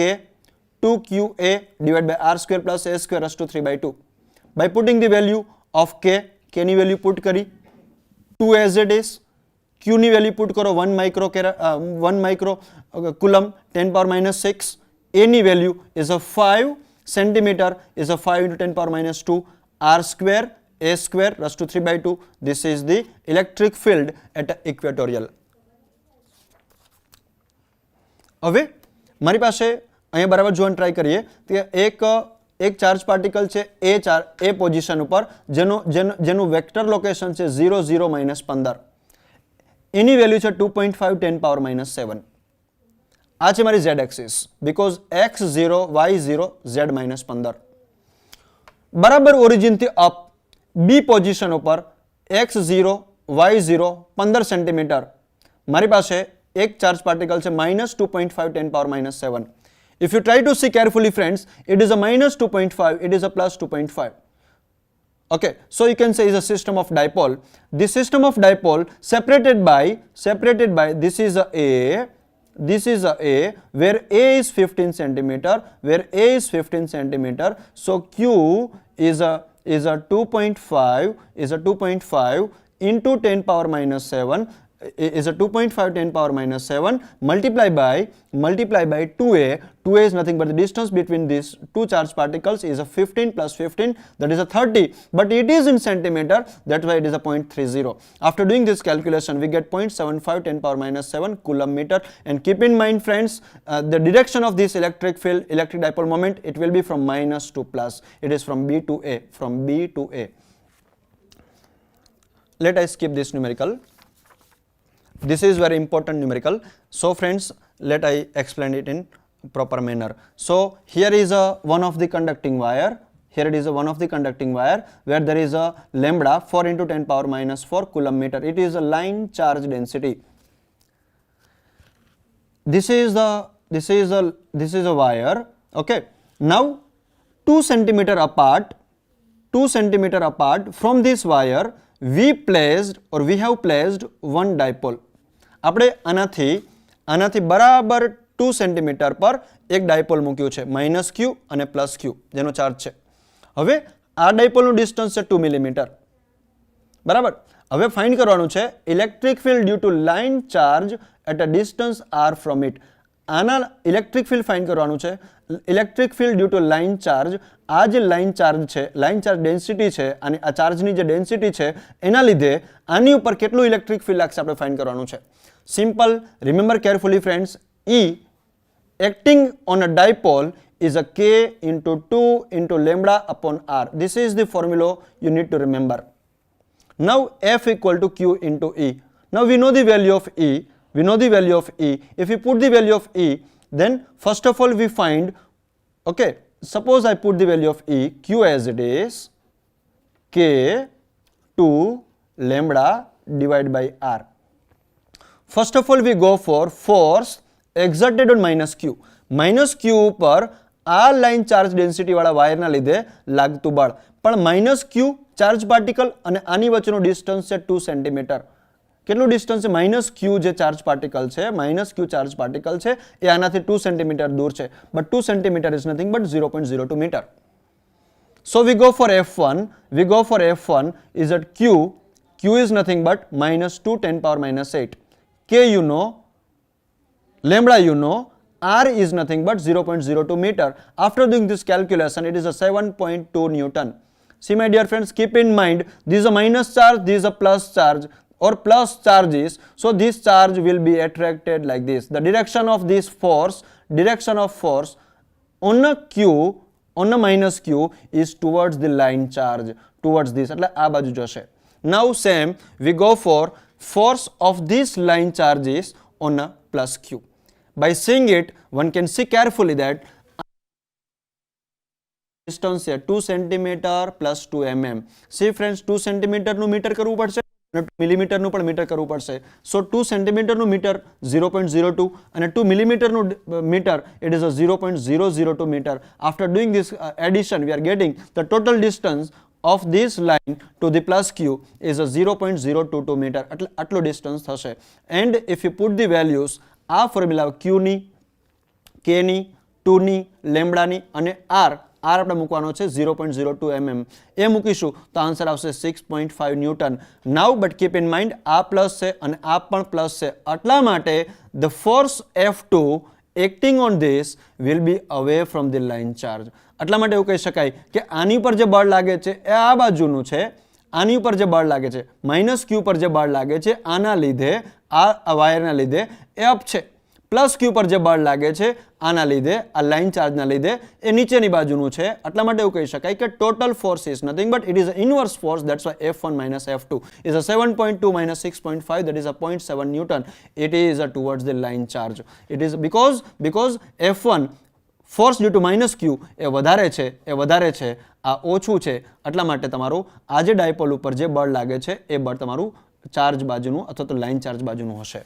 Speaker 2: 2QA divided by R square plus A square raised to 3/2. By putting the value of K ની વેલ્યુ પુટ કરી 2 as it is, Q ની વેલ્યુ પુટ કરો 1 માઇક્રોકુલમ 10⁻⁻6, A ની value is a 5 centimeter is a 5 into 10⁻⁻2, R square A square raised to 3/2. This is the electric field at equatorial. હવે મારી પાસે અહીંયા બરાબર જોવાનું ટ્રાય કરીએ કે એક ચાર્જ પાર્ટિકલ છે એ પોઝિશન ઉપર જેનું વેક્ટર લોકેશન છે 0 0 -15. એની વેલ્યુ છે 2.5 10⁻⁷. આ છે મારી z axis, because x0 y0 z -15. બરાબર ઓરિજિનથી અપ બી પોઝિશન ઉપર x0 y0 15 સેન્ટીમીટર, મારી પાસે એક ચાર્જ પાર્ટિકલ છે -2.5 10 power -7. If you try to see carefully friends, it is a -2.5, it is a +2.5. Okay, so you can say is a system of dipole. This system of dipole separated by this is a A, this is a A, where A is 15 centimeter, where A is 15 centimeter. So Q is a 2.5 into 10 power -7 is a 2.5 10 power -7 multiply by 2A. 2A is nothing but the distance between these two charged particles is a 15 plus 15, that is a 30, but it is in centimeter, that's why it is a 0.30. After doing this calculation, we get 0.75 10 power -7 coulomb meter. And keep in mind friends, the direction of this electric field, electric dipole moment, it will be from minus to plus. It is from B to A, from B to A. Let us skip this numerical. This is very important numerical. So friends, let I explain it in proper manner. So here is one of the conducting wire. Here it is one of the conducting wire where there is a lambda 4 into 10 power -4 coulomb meter. It is a line charge density. This is a wire. Okay. Now 2 centimeter apart from this wire, we have placed one dipole. આપણે આનાથી બરાબર 2 centimetre પર એક dipole મૂક્યું છે -q અને +q જેનો charge છે. હવે આ ડાયપોલનું ડિસ્ટન્સ છે 2 મિલીમીટર, બરાબર. હવે ફાઇન્ડ કરવાનું છે electric field due to line charge at a distance r from it. આના ઇલેક્ટ્રિક ફિલ્ડ ફાઇન્ડ કરવાનું છે. Electric field due to line charge, આ જે લાઇન ચાર્જ છે, લાઇન ચાર્જ ડેન્સિટી છે અને આ ચાર્જની જે ડેન્સિટી છે એના લીધે આની ઉપર કેટલું ઇલેક્ટ્રિક ફિલ્ડ લાગશે આપણે ફાઇન્ડ કરવાનું છે. Simple, remember carefully friends, E acting on a dipole is a K into 2 into lambda upon R. This is the formula you need to remember. Now F equal to Q into E. Now we know the value of E. If we put the value of E, then first of all we find, okay, suppose I put the value of E, Q as it is, K 2 lambda divided by R. First of all we go for force exerted on -q. -q ઉપર આ line charge density વાળા વાયરના લીધે લાગતું બળ. પણ -q charge particle અને આની વચ્ચેનું ડિસ્ટન્સ છે 2 સેન્ટીમીટર. કેટલું ડિસ્ટન્સ છે? -q જે ચાર્જ પાર્ટિકલ છે, -q ચાર્જ પાર્ટિકલ છે એ આનાથી 2 સેન્ટીમીટર દૂર છે. But 2 centimetre is nothing but 0.02 metre. So we go for F1 is at Q is nothing but -2 10 power -8. K you know, lambda you know, R is nothing but 0.02 meter. After doing this calculation, it is a 7.2 Newton. See my dear friends, keep in mind, this is a minus charge, this is a plus charge or plus charges. So this charge will be attracted like this. The direction of this force, on a Q, on a minus Q is towards the line charge, towards this. એટલે આ બાજુ જશે. Now same, we go for force of this line charges on a plus Q. By seeing it, one can see carefully that distance here 2 centimeter plus 2 mm. See friends, 2 centimeter નું metre કરવું પડશે અને 2 millimetre નું પણ metre કરવું પડશે. So 2 centimeter નું metre 0.02 અને 2 millimeter નું metre, it is a 0.002 meter. After doing this addition, we are getting the total distance of this line to the plus Q is a 0.022 meter. આટલો distance થશે. And if you put the values, આ formula Q ની, K ની, 2 ની, lambda ની અને R આપણે મૂકવાનો છે 0.02 mm. એ મૂકીશું તો આન્સર આવશે 6.5 newton. Now but keep in mind આ પ્લસ છે અને આ પણ પ્લસ છે. એટલા માટે the force F2 acting on this will be away from the line charge. એટલા માટે એવું કહી શકાય કે આની ઉપર જે બળ લાગે છે એ આ બાજુનું છે, આની ઉપર જે બળ લાગે છે -q પર જે બળ લાગે છે આના લીધે, આ વાયરના લીધે એ અપ છે. +q પર જે બળ લાગે છે આના લીધે, આ લાઇન ચાર્જના લીધે એ નીચેની બાજુનું છે. એટલા માટે એવું કહી શકાય કે total force is nothing but it is a inverse force. That's why F1 - F2 is a 7.2 - 6.5, that is a 0.7 Newton. It is towards the line charge. It is because F1 force due to -q એ વધારે છે, આ ઓછું છે. એટલા માટે તમારું આ જે ડાયપોલ ઉપર જે બળ લાગે છે એ બળ તમારું ચાર્જ બાજુનું અથવા તો લાઇન ચાર્જ બાજુનું હશે.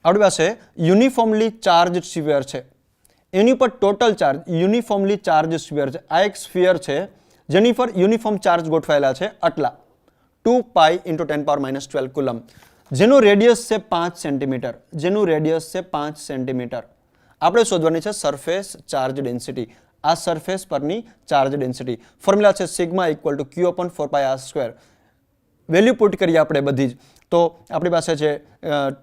Speaker 2: આપણી પાસે યુનિફોર્મલી ચાર્જ સ્ફિયર છે, એની પર total charge uniformly charge sphere છે. આ એક સ્ફિયર છે જેની પર યુનિફોર્મ ચાર્જ ગોઠવાયેલા છે આટલા 2 પાઈ × 10⁻12 કુલમ, જેનું રેડિયસ છે 5 સેન્ટીમીટર. જેનું રેડિયસ છે 5 સેન્ટીમીટર. આપણે શોધવાની છે સરફેસ ચાર્જ ડેન્સિટી. આ સરફેસ પરની ચાર્જ ડેન્સિટી. ફોર્મ્યુલા છે sigma equal to Q/4πr². Value put કરીએ આપણે બધી જ, તો આપણી પાસે છે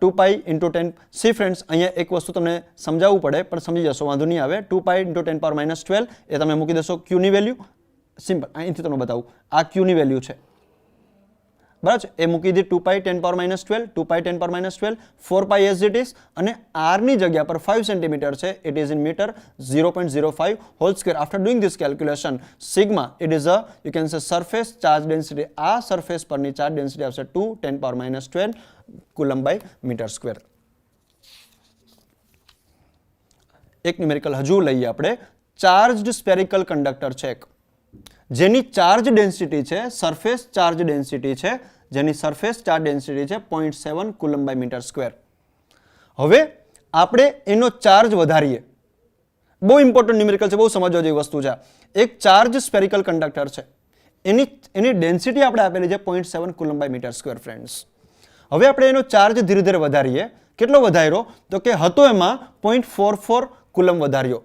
Speaker 2: 2 પાઈ × 10. સી ફ્રેન્ડ્સ, અહીંયા એક વસ્તુ તમને સમજાવવું પડે પણ સમજી જશો, વાંધો નહીં આવે. 2 પાઈ × 10⁻12 એ તમે મૂકી દેશો ક્યુની વેલ્યુ. સિમ્પલ, અહીંથી તમને બતાવું. આ ક્યુની વેલ્યુ છે, બરાબર છે, એ મૂકી દીધી 2 pi 10⁻12, 2 pi 10⁻12, 4 pi as it is, અને r ની જગ્યા પર 5 સેન્ટીમીટર છે, it is in metre, 0.05 whole square. After doing this calculation, sigma it is a you can say surface charge density. આ સરફેસ પરની ચાર્જ ડેન્સિટી આવશે 2 10⁻12 coulomb by metre square. એક numerical હજુ લઈએ આપણે. ચાર્જડ સ્ફેરિકલ કંડક્ટર છે જેની charge density છે, સરફેસ ચાર્જ ડેન્સિટી છે, જેની સરફેસ ચાર્જ ડેન્સિટી છે 0.7 કુલમ બાય મીટર સ્ક્વેર. હવે આપણે એનો ચાર્જ વધારીએ. બહુ ઇમ્પોર્ટન્ટ ન્યુમેરિકલ છે, બહુ સમજવા જેવી વસ્તુ છે. એક ચાર્જ સ્ફેરિકલ કંડક્ટર છે, એની ડેન્સિટી આપણે આપેલી છે 0.7 coulomb by metre square. Friends, હવે આપણે એનો ચાર્જ ધીરે ધીરે વધારીએ. કેટલો વધાર્યો? તો કે હતો એમાં 0.44 કુલમ વધાર્યો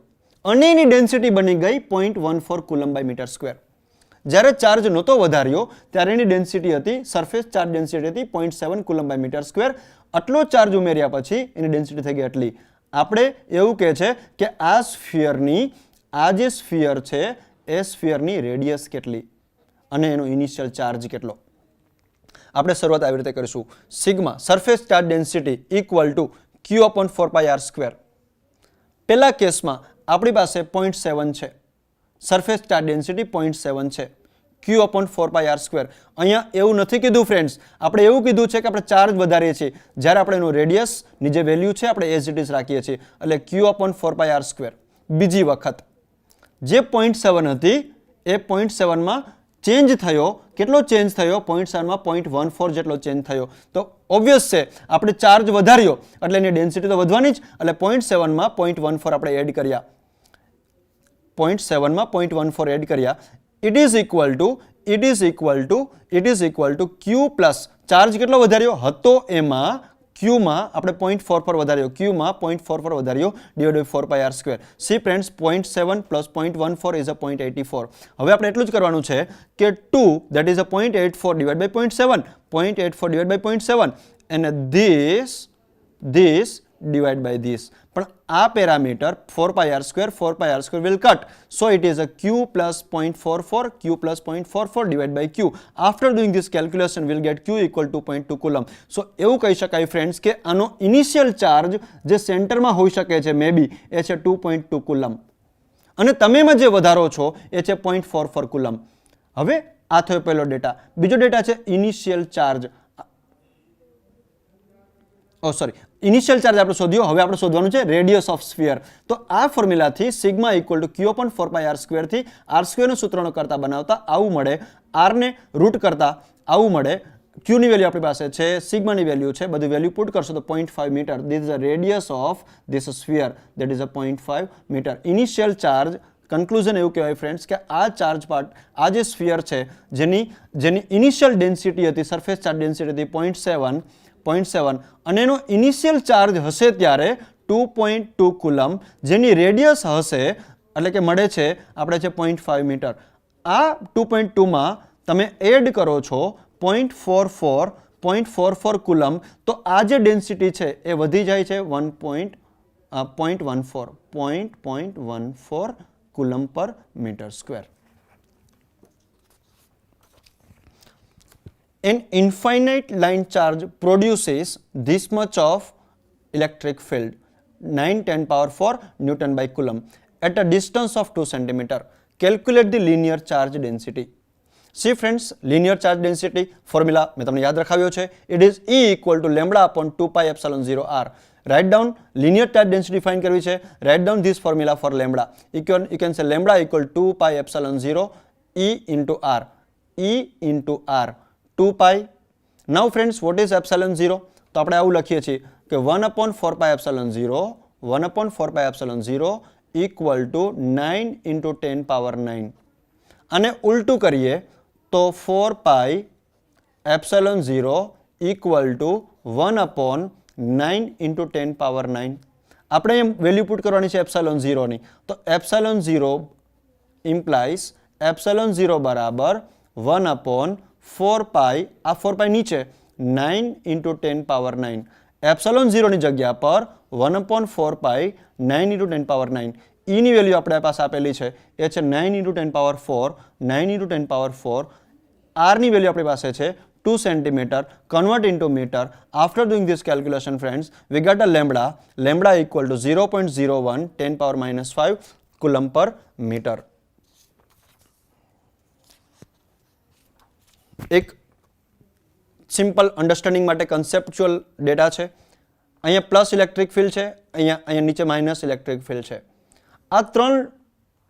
Speaker 2: અને એની ડેન્સિટી બની ગઈ 0.14 કુલમ બાય મીટર સ્ક્વેર. જ્યારે ચાર્જ નહોતો વધાર્યો ત્યારે એની ડેન્સિટી હતી, સરફેસ ચાર્જ ડેન્સિટી હતી 0.7 કુલમ બાય મીટર સ્ક્વેર. આટલો ચાર્જ ઉમેર્યા પછી એની ડેન્સિટી થઈ ગઈ આટલી. આપણે એવું કહે છે કે આ સ્ફિયરની, આ જે સ્ફિયર છે એ સ્ફિયરની રેડિયસ કેટલી અને એનો ઇનિશિયલ ચાર્જ કેટલો. આપણે શરૂઆત આવી રીતે કરીશું. Sigma surface charge density equal to Q/4πr². પહેલા કેસમાં આપણી પાસે 0.7 છે, સરફેસ ચાર્જ ડેન્સિટી 0.7 છે, Q/4πr². અહીંયા એવું નથી કીધું ફ્રેન્ડ્સ, આપણે એવું કીધું છે કે આપણે ચાર્જ વધારીએ છીએ. જ્યારે આપણે એનું રેડિયસની જે વેલ્યુ છે આપણે એઝ ઇટ ઇઝ રાખીએ છીએ, એટલે Q/4πr². બીજી વખત જે 0.7 હતી એ 0.7માં ચેન્જ થયો. કેટલો ચેન્જ થયો? 0.7માં 0.14 જેટલો ચેન્જ થયો. તો ઓબ્વિયસ છે આપણે ચાર્જ વધાર્યો એટલે એની ડેન્સિટી તો વધવાની જ, એટલે 0.7માં 0.14 આપણે એડ કર્યા. 0.7માં 0.14 એડ કર્યા. It is equal to Q plus charge કેટલો વધાર્યો હતો એમાં Qમાં આપણે 0.44 વધાર્યો, Qમાં 0.44 વધાર્યો divide by 4πr². See friends, 0.7 plus 0.14 is a 0.84. હવે આપણે એટલું જ કરવાનું છે કે 2 that is a 0.84 divide by 0.7, 0.84 divide by 0.7 and this divide by this. પણ આ parameter 4πr² will cut, so it is a Q plus 0.44, Q plus 0.44 divided by Q. After doing this calculation we'll get Q equal to 2.2 coulomb. So એવું કહી શકાય friends કે આનો initial charge જે સેન્ટરમાં હોઈ શકે છે મે બી એ છે 2.2 કુલમ અને તમે જે વધારો છો એ છે 0.44 કુલમ. હવે આ થયો પહેલો ડેટા. બીજો ડેટા છે ઇનિશિયલ ચાર્જ. ઇનિશિયલ ચાર્જ આપણે શોધ્યો. હવે આપણે શોધવાનું છે રેડિયસ ઓફ સ્ફિયર. તો આ ફોર્મ્યુલાથી સિગ્મા ઇક્વલ ટુ Q/4πr² થી r² નું સૂત્રનો કરતા બનાવતા આવું મળે, r ને રૂટ કરતા આવું મળે. Q ની વેલ્યુ આપણી પાસે છે, સિગ્માની વેલ્યુ છે, બધી વેલ્યુ પુટ કરશો તો 0.5 metre. This is the radius of this sphere, that is a 0.5 metre. Initial charge, conclusion એવું કહેવાય ફ્રેન્ડ્સ કે આ ચાર્જ પાર્ટ, આ જે સ્ફિયર છે જેની ઇનિશિયલ ડેન્સિટી હતી, સરફેસ ચાર્જ ડેન્સિટી હતી 0.7 અને એનો ઇનિશિયલ ચાર્જ હશે ત્યારે 2.2 કુલમ, જેની રેડિયસ હશે એટલે કે મળે છે આપણે છે 0.5 મીટર. આ 2.2માં તમે એડ કરો છો 0.44 કુલમ, તો આ જે ડેન્સિટી છે એ વધી જાય છે 0.14 coulomb per metre square. An infinite line charge produces this much of electric field, 9×10⁴ Newton by Coulomb, at a distance of 2 cm. Calculate the linear charge density. See friends, linear charge density formula મેં તમને યાદ રખાવ્યો છે. It is E equal to lambda upon 2πε0r. Write down linear charge density find કરવી છે. Write down this formula for lambda. You can say lambda equal to 2πε0 E into r. E into R 2 pi. Now friends, what is epsilon 0? તો આપણે આવું લખીએ છીએ કે 1 upon 4 pi epsilon 0 1 upon 4 pi epsilon 0 equal to 9 into 10 power 9. અને ઉલટું કરીએ તો 4 pi epsilon 0 equal to 1 upon 9 into 10 power 9. આપણે એમ વેલ્યુ પુટ કરવાની છે એપ્સિલોન 0 ની, તો એપ્સિલોન 0 implies એપ્સિલોન 0 બરાબર 1 upon 4 pi, આ 4 pi નીચે 9 into 10 power 9. એપ્સિલોન 0 ની જગ્યા પર 1 upon 4 pi 9 into 10 power 9. E ની વેલ્યુ આપણે પાસે આપેલી છે એ છે 9 into 10 power 4, 9 into 10 power 4. R ની વેલ્યુ આપણી પાસે છે 2 centimeter, convert into meter. After doing this calculation, friends, we got a lambda equal to 0.01 10 power minus 5 coulomb per meter. એક સિમ્પલ અન્ડરસ્ટેન્ડિંગ માટે કન્સેપ્ચ્યુઅલ ડેટા છે. અહીંયા પ્લસ ઇલેક્ટ્રિક ફિલ્ડ છે, અહીંયા નીચે માઇનસ ઇલેક્ટ્રિક ફિલ્ડ છે. આ ત્રણ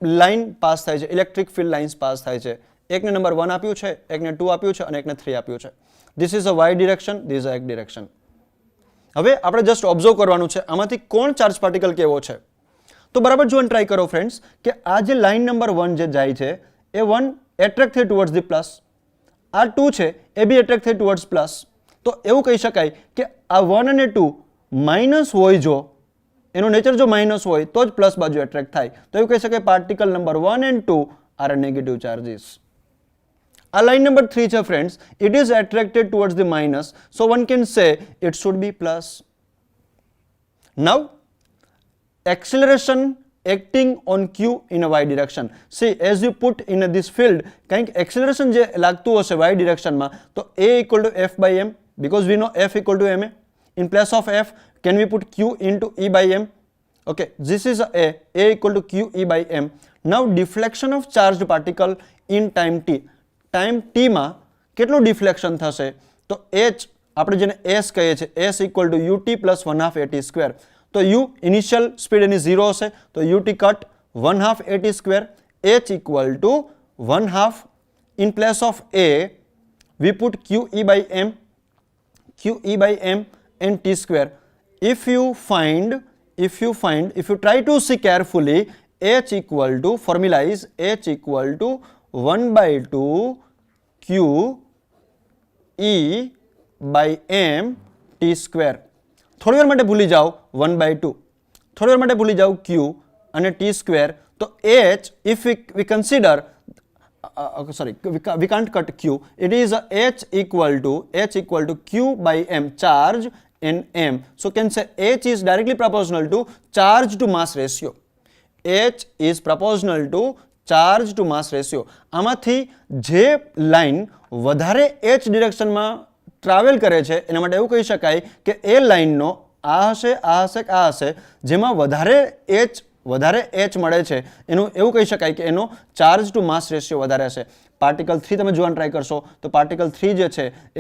Speaker 2: લાઇન પાસ થાય છે, ઇલેક્ટ્રિક ફિલ્ડ લાઇન્સ પાસ થાય છે. એકને નંબર 1 આપ્યું છે, એકને 2 આપ્યું છે અને એકને 3 આપ્યું છે. This is a Y direction, this is a X direction. હવે આપણે જસ્ટ ઓબ્ઝર્વ કરવાનું છે આમાંથી કોણ ચાર્જ પાર્ટિકલ કેવો છે. તો બરાબર જોવાનું ટ્રાય કરો ફ્રેન્ડ્સ કે આ જે લાઇન નંબર 1 જે જાય છે એ 1 એટ્રેક્ટ થાય ટુવર્ડ્સ ધી પ્લસ, આ 2 છે એ બી એટ્રેક્ટ થાય ટુવર્ડ્સ પ્લસ. તો એવું કહી શકાય કે આ 1 અને 2 માઇનસ હોય, જો એનો નેચર જો માઇનસ હોય તો જ પ્લસ બાજુ એટ્રેક્ટ થાય. તો એવું કહી શકાય particle number 1 and 2 are negative charges. A line number 3 છે friends, it is attracted towards the minus, so one can say it should be plus. Now acceleration acting on Q in a y direction. See, as you put in this field, કંઈક acceleration જે લાગતું હશે y direction માં, તો a equal to f by m, because we know f equal to ma. In place of f, can we put q into e by m? Okay, this is a equal to q e by m. Now deflection of charged particle in time t. Time ટીમાં કેટલું deflection થશે? તો H આપણે જેને S કહીએ છીએ, S equal to U T plus 1/2 A T square. તો U initial speed એની 0 હશે, તો U T cut 1/2 A T square. H equal to 1/2 in place of A we put Q E by M and T square. if you try to see carefully, h equal to, formula is h equal to 1/2 q e by m t square. થોડી વાર માટે ભૂલી જાઓ 1/2, થોડી વાર માટે ભૂલી જાઓ q અને t square. તો h, if we consider we can't cut q, it is h equal to q by m, charge in m. So can say h is directly proportional to charge to mass ratio. h is proportional to charge to mass ratio. આમાંથી જે line વધારે H ડિરેક્શનમાં travel કરે છે એના માટે એવું કહી શકાય કે એ લાઇનનો આ હશે, આ હશે, આ હશે, જેમાં વધારે એચ મળે છે એનું એવું કહી શકાય કે એનો ચાર્જ ટુ માસ રેશિયો વધારે હશે. પાર્ટિકલ 3 તમે જોવાનું ટ્રાય કરશો તો પાર્ટિકલ 3 જે છે એ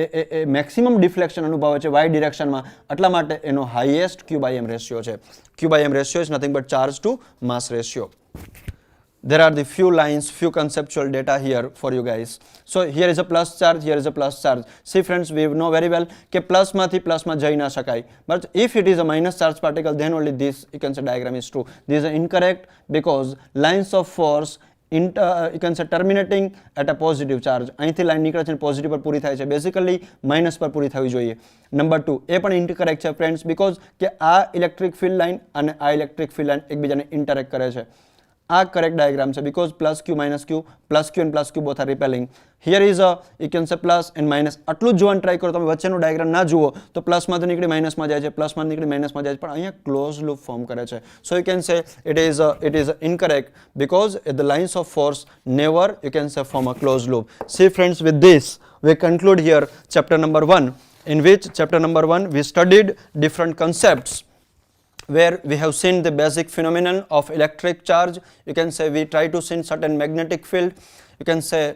Speaker 2: મેક્સિમમ ડિફ્લેક્શન અનુભવે છે વાય ડિરેક્શનમાં, એટલા માટે એનો highest q by m ratio છે. Q by m ratio is nothing but charge to mass ratio. There are the few lines, few conceptual data here for you guys. So here is a plus charge, here is a plus charge. See friends, we know very well કે plus માંથી પ્લસમાં જઈ ના શકાય. But if it is a minus charge particle, then only this, you can say, diagram is true. This is incorrect because lines of force you can say terminating at a positive charge. અહીંથી line નીકળે છે positive પર પૂરી થાય છે, basically minus પર પૂરી થવી જોઈએ. Number 2 એ પણ ઇન્કરેક્ટ છે ફ્રેન્ડ્સ, બીકોઝ કે આ ઇલેક્ટ્રિક ફિલ્ડ લાઇન અને આ ઇલેક્ટ્રિક ફિલ્ડ લાઇન એકબીજાને ઇન્ટરેક્ટ કરે છે. આ કરેક્ટ ડાયાગ્રામ છે because plus q and plus q both are repelling. Here is a, you can say, plus and minus. આટલું જ જોવાનું ટ્રાય કરો, તમે વચ્ચેનું ડાયાગ્રામ ના જુઓ તો પ્લસમાં તો નીકળી માઇનસમાં જાય છે, પ્લસમાં નીકળી માઇનસમાં જાય છે, પણ અહીંયા ક્લોઝ લૂપ ફોર્મ કરે છે. So you can say it is incorrect because the lines of force never, you can say, form a closed loop. See friends, with this we conclude here chapter number 1, in which chapter number 1 we studied different concepts where we have seen the basic phenomenon of electric charge. You can say we try to see certain magnetic field. You can say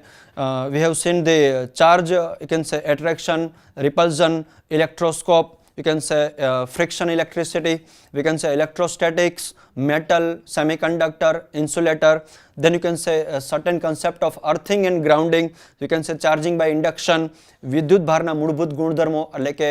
Speaker 2: we have seen the charge, you can say attraction, repulsion, electroscope. you can say friction electricity, we can say electrostatics, metal, semiconductor, insulator. Then you can say a certain concept of earthing and grounding, you can say charging by induction, વિદ્યુત ભારના મૂળભૂત ગુણધર્મો એટલે કે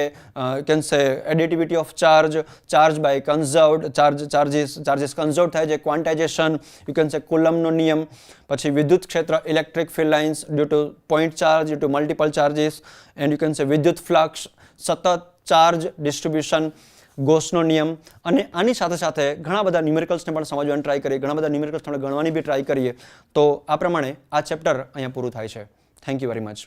Speaker 2: you can say additivity of charge, charge by conserved, charges conserved થાય છે, quantization, you can say કુલમ્બનો નિયમ. પછી વિદ્યુત ક્ષેત્ર electric field lines due to point charge, due to multiple charges, and you can say વિદ્યુત ફ્લક્સ, સતત charge distribution, ગોસનો નિયમ. અને આની સાથે સાથે ઘણા બધા ન્યુમેરિકલ્સને પણ સમજવાની ટ્રાય કરીએ, ઘણા બધા ન્યુમેરિકલ્સ આપણે ગણવાની બી ટ્રાય કરીએ. તો આ પ્રમાણે આ ચેપ્ટર અહીંયા પૂરું થાય છે. Thank you very much.